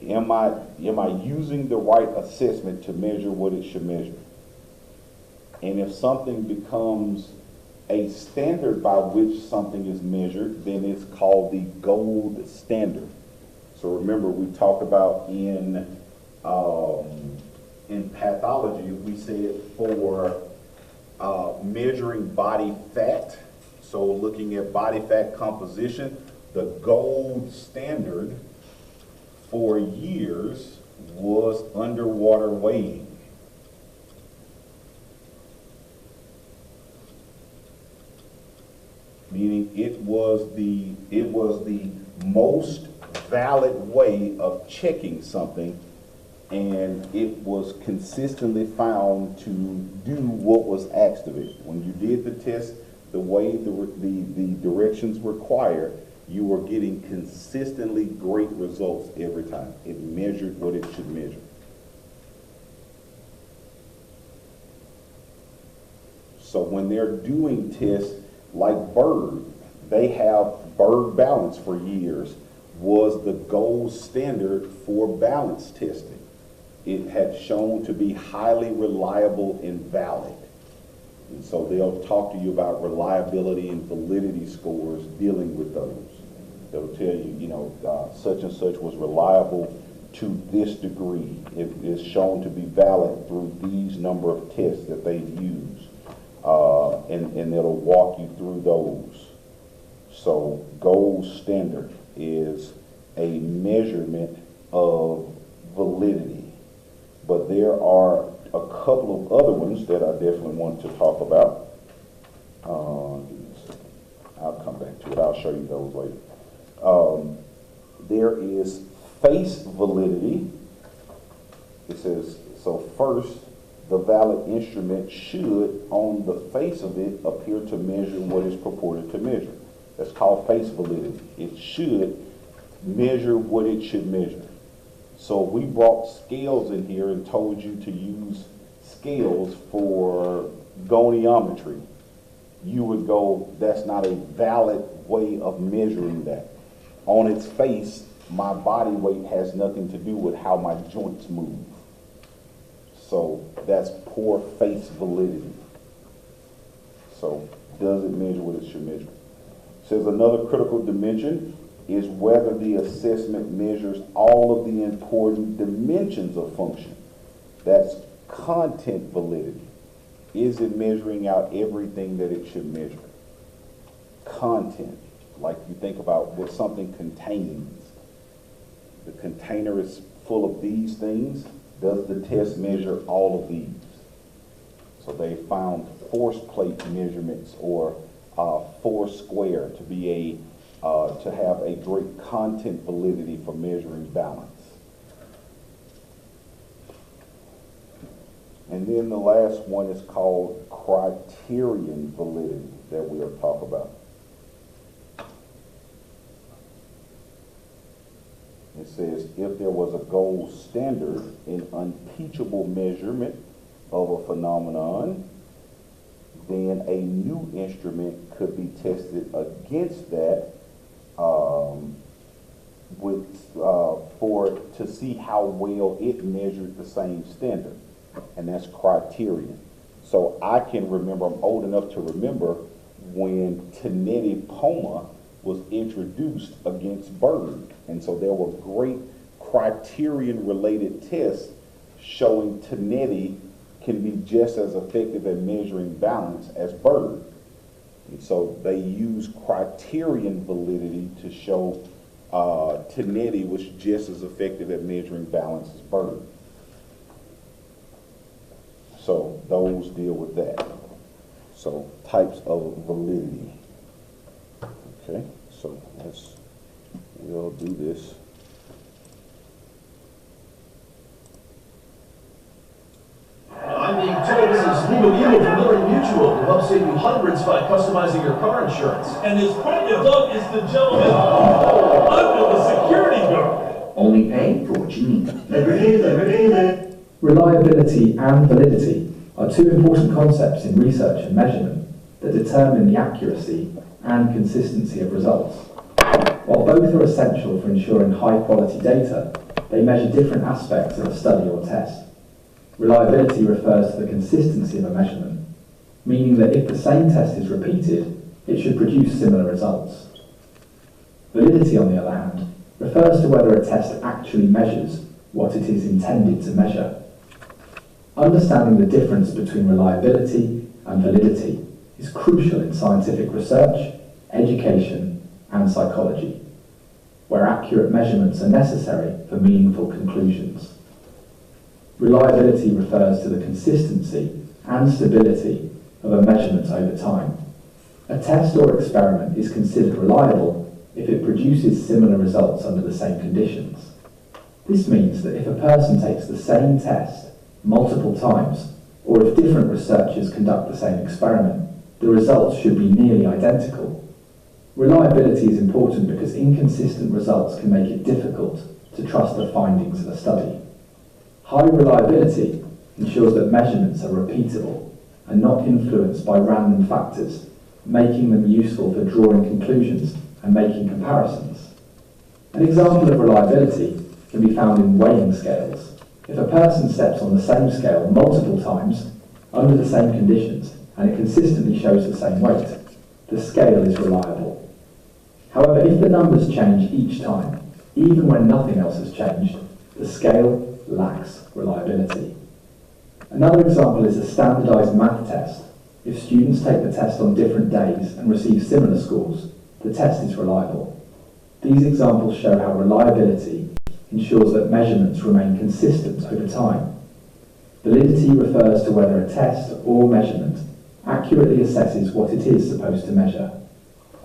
Am I using the right assessment to measure what it should measure? And if something becomes a standard by which something is measured, then it's called the gold standard. So remember, we talked about in pathology, we said for measuring body fat, so looking at body fat composition, the gold standard for years was underwater weighing. Meaning it was the most valid way of checking something, and it was consistently found to do what was asked of it. When you did the test the way the directions require, you were getting consistently great results every time. It measured what it should measure. So when they're doing tests like BIRD, they have BIRD balance for years was the gold standard for balance testing. It had shown to be highly reliable and valid. And so they'll talk to you about reliability and validity scores dealing with those. They'll tell you, such and such was reliable to this degree. It is shown to be valid through these number of tests that they've used. And it'll walk you through those. So gold standard is a measurement of validity. But there are a couple of other ones that I definitely want to talk about. I'll come back to it. I'll show you those later. There is face validity. It says, so first, the valid instrument should, on the face of it, appear to measure what is purported to measure. That's called face validity. It should measure what it should measure. So if we brought scales in here and told you to use scales for goniometry, you would go, that's not a valid way of measuring that. On its face, my body weight has nothing to do with how my joints move. So that's poor face validity. So does it measure what it should measure? It says another critical dimension is whether the assessment measures all of the important dimensions of function. That's content validity. Is it measuring out everything that it should measure? Content, like you think about what something contains. The container is full of these things. Does the test measure all of these? So they found force plate measurements or force square to be to have a great content validity for measuring balance. And then the last one is called criterion validity that we'll talk about. It says if there was a gold standard in unteachable measurement of a phenomenon, then a new instrument could be tested against that to see how well it measured the same standard, and that's criterion. So I can remember, I'm old enough to remember when Tenetti Poma was introduced against BIRD, and so there were great criterion-related tests showing Tenetti can be just as effective at measuring balance as BIRD. And so they use criterion validity to show Tenetti was just as effective at measuring balance as BIRD. So those deal with that. So types of validity. Okay, so we'll do this. I'm being told this is Lou Emu from Liberty Mutual to help save you hundreds by customizing your car insurance. And this pregnant dog is the gentleman under the security guard. Only pay for what you need. Reliability and validity are two important concepts in research and measurement that determine the accuracy and consistency of results. While both are essential for ensuring high-quality data, they measure different aspects of a study or test. Reliability refers to the consistency of a measurement, meaning that if the same test is repeated, it should produce similar results. Validity, on the other hand, refers to whether a test actually measures what it is intended to measure. Understanding the difference between reliability and validity is crucial in scientific research, education, and psychology, where accurate measurements are necessary for meaningful conclusions. Reliability refers to the consistency and stability of a measurement over time. A test or experiment is considered reliable if it produces similar results under the same conditions. This means that if a person takes the same test multiple times, or if different researchers conduct the same experiment, the results should be nearly identical. Reliability is important because inconsistent results can make it difficult to trust the findings of a study. High reliability ensures that measurements are repeatable and not influenced by random factors, making them useful for drawing conclusions and making comparisons. An example of reliability can be found in weighing scales. If a person steps on the same scale multiple times under the same conditions and it consistently shows the same weight, the scale is reliable. However, if the numbers change each time, even when nothing else has changed, the scale lacks reliability. Another example is a standardised math test. If students take the test on different days and receive similar scores, the test is reliable. These examples show how reliability ensures that measurements remain consistent over time. Validity refers to whether a test or measurement accurately assesses what it is supposed to measure.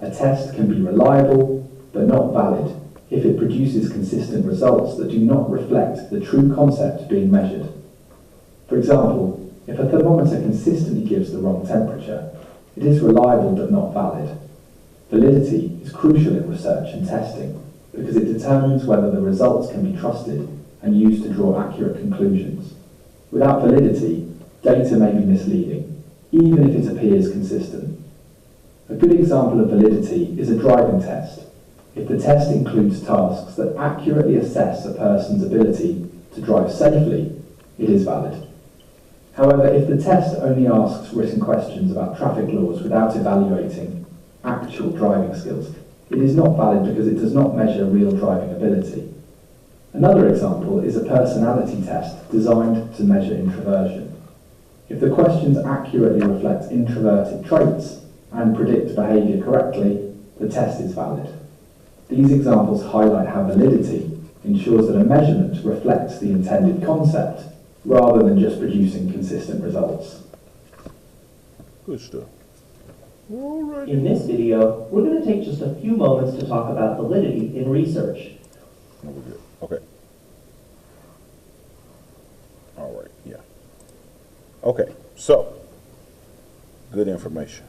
A test can be reliable, but not valid, if it produces consistent results that do not reflect the true concept being measured. For example, if a thermometer consistently gives the wrong temperature, it is reliable but not valid. Validity is crucial in research and testing because it determines whether the results can be trusted and used to draw accurate conclusions. Without validity, data may be misleading, even if it appears consistent. A good example of validity is a driving test. If the test includes tasks that accurately assess a person's ability to drive safely, it is valid. However, if the test only asks written questions about traffic laws without evaluating actual driving skills, it is not valid because it does not measure real driving ability. Another example is a personality test designed to measure introversion. If the questions accurately reflect introverted traits and predict behaviour correctly, the test is valid. These examples highlight how validity ensures that a measurement reflects the intended concept rather than just producing consistent results. Good stuff. In this video, we're going to take just a few moments to talk about validity in research. Okay. All right, yeah. Okay, so, good information.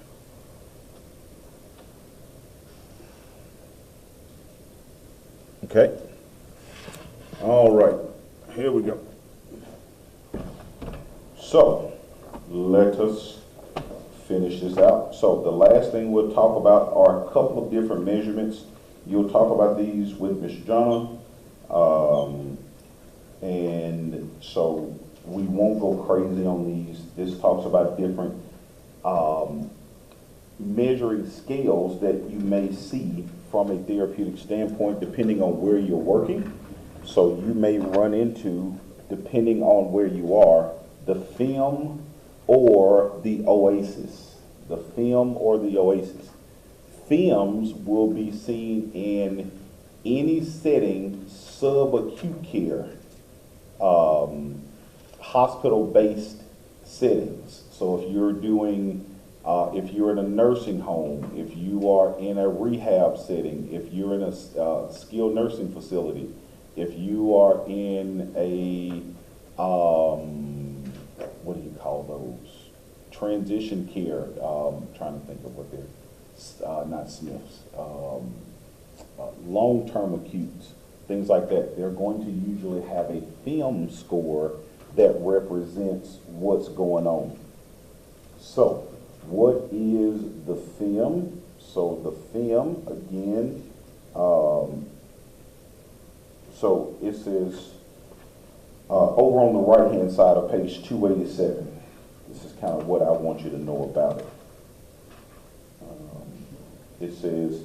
Okay. All right, here we go. So, let us finish this out. So the last thing we'll talk about are a couple of different measurements. You'll talk about these with Ms. John. And so we won't go crazy on these. This talks about different measuring scales that you may see from a therapeutic standpoint depending on where you're working. So you may run into, depending on where you are, the film or the oasis. The film or the oasis. Films will be seen in any setting subacute care, hospital-based settings. So if you're doing, if you're in a nursing home, if you are in a rehab setting, if you're in a skilled nursing facility, if you are in a, what do you call those? Transition care, trying to think of what they're, not SNFs, long-term acutes, things like that. They're going to usually have a film score that represents what's going on. So, what is the film? So the film, again, so it says, over on the right-hand side of page 287, this is kind of what I want you to know about it. It says,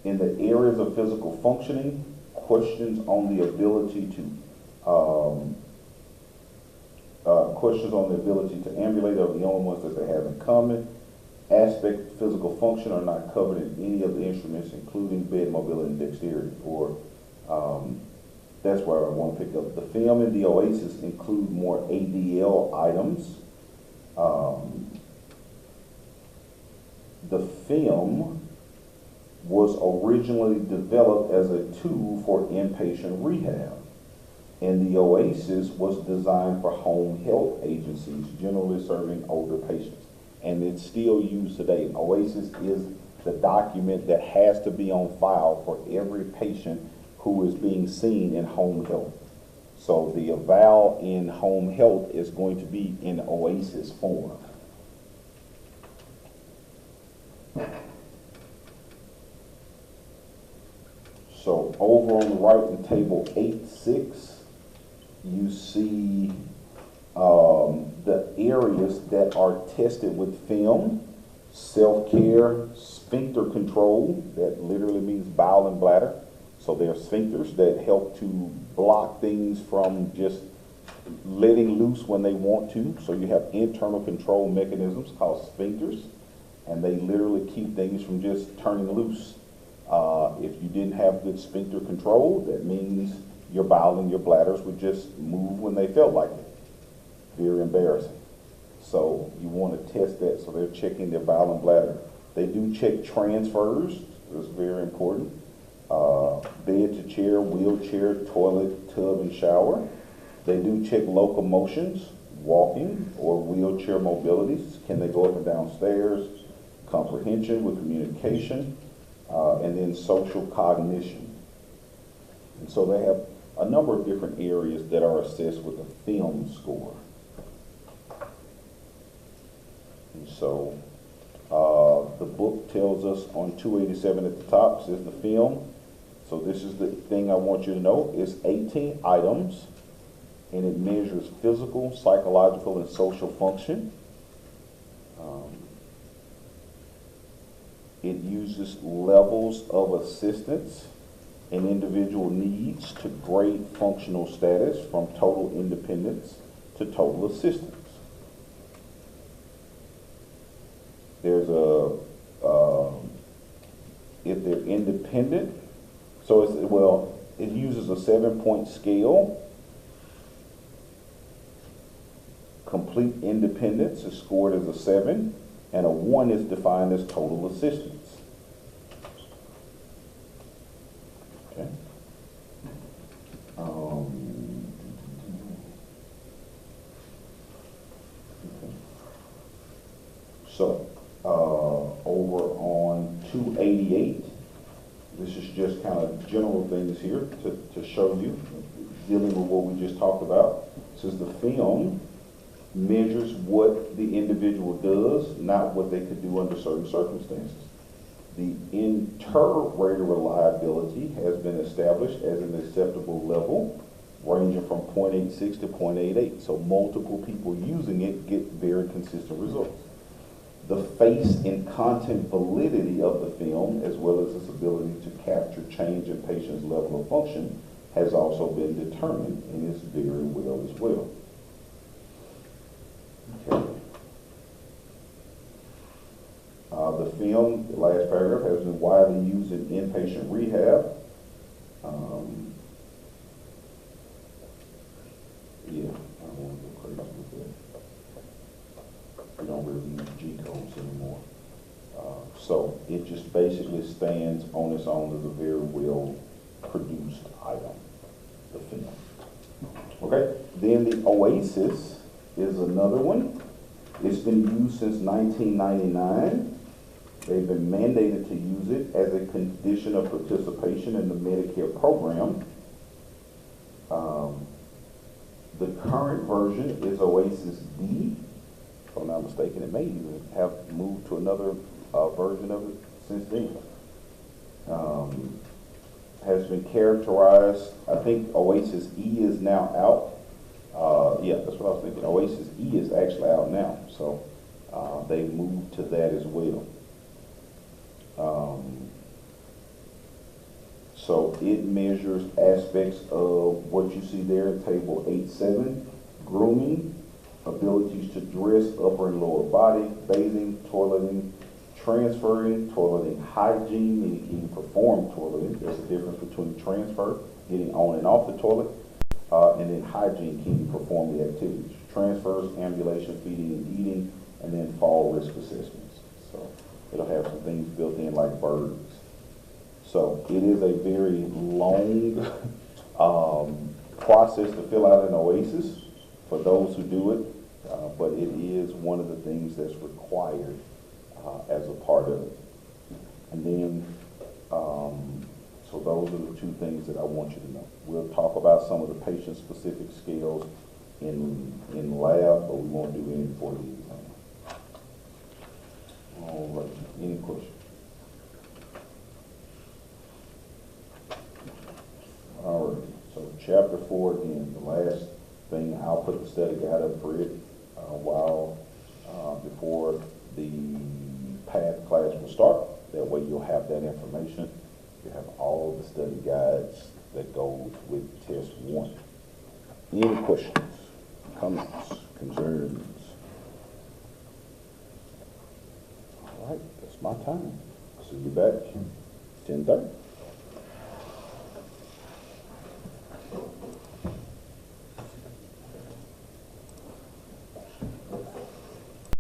in the areas of physical functioning, questions on the ability to ambulate are the only ones that they have in common. Aspect of physical function are not covered in any of the instruments, including bed mobility and dexterity. Or that's where I want to pick up. The film and the oasis include more ADL items. The film was originally developed as a tool for inpatient rehab, and the oasis was designed for home health agencies, generally serving older patients. And it's still used today. An oasis is the document that has to be on file for every patient who is being seen in home health. So the eval in home health is going to be in oasis form. So over on the right in table 8.6, you see the areas that are tested with film: self-care, sphincter control, that literally means bowel and bladder. So there are sphincters that help to block things from just letting loose when they want to. So you have internal control mechanisms called sphincters, and they literally keep things from just turning loose. If you didn't have good sphincter control, that means your bowel and your bladders would just move when they felt like it. Very embarrassing. So you want to test that, so they're checking their bowel and bladder. They do check transfers, that's very important. Bed to chair, wheelchair, toilet, tub, and shower. They do check locomotions, walking or wheelchair mobilities. Can they go up and down stairs? Comprehension with communication, and then social cognition. And so they have a number of different areas that are assessed with a film score. And so the book tells us on 287 at the top, says the film. So this is the thing I want you to know. It's 18 items, and it measures physical, psychological, and social function. It uses levels of assistance and individual needs to grade functional status from total independence to total assistance. There's if they're independent, so it uses a 7-point scale. Complete independence is scored as a 7, and a 1 is defined as total assistance. Okay. So over on 288, this is just kind of general things here to show you, dealing with what we just talked about. It says the film measures what the individual does, not what they could do under certain circumstances. The inter-rater reliability has been established as an acceptable level, ranging from 0.86 to 0.88. So multiple people using it get very consistent results. The face and content validity of the film, as well as its ability to capture change in patient's level of function, has also been determined and is very well as well. Okay. The film, the last paragraph, has been widely used in inpatient rehab. Yeah, I don't want to go crazy with that. We don't really use G codes anymore. So it just basically stands on its own as a very well produced item, the film. Okay, then the Oasis is another one. It's been used since 1999. They've been mandated to use it as a condition of participation in the Medicare program. The current version is Oasis D. If I'm not mistaken, it may even have moved to another version of it since then. Has been characterized, I think Oasis E is now out. Yeah, that's what I was thinking. Oasis E is actually out now, so they moved to that as well. So it measures aspects of what you see there in table 8.7, grooming, abilities to dress upper and lower body, bathing, toileting, transferring, toileting hygiene, meaning can you perform toileting. There's a difference between transfer, getting on and off the toilet, and then hygiene, can you perform the activities. Transfers, ambulation, feeding and eating, and then fall risk assessments. So it'll have some things built in like birds. So it is a very long process to fill out an Oasis for those who do it, but it is one of the things that's required as a part of it. And then, so those are the two things that I want you to know. We'll talk about some of the patient-specific scales in lab, but we won't do any before the exam. All right, any questions? chapter 4 again, the last thing, I'll put the study guide up for it before the PATH class will start. That way you'll have that information. You have all the study guides that go with test 1. Any questions, comments, concerns? All right, that's my time. See you back 10:30.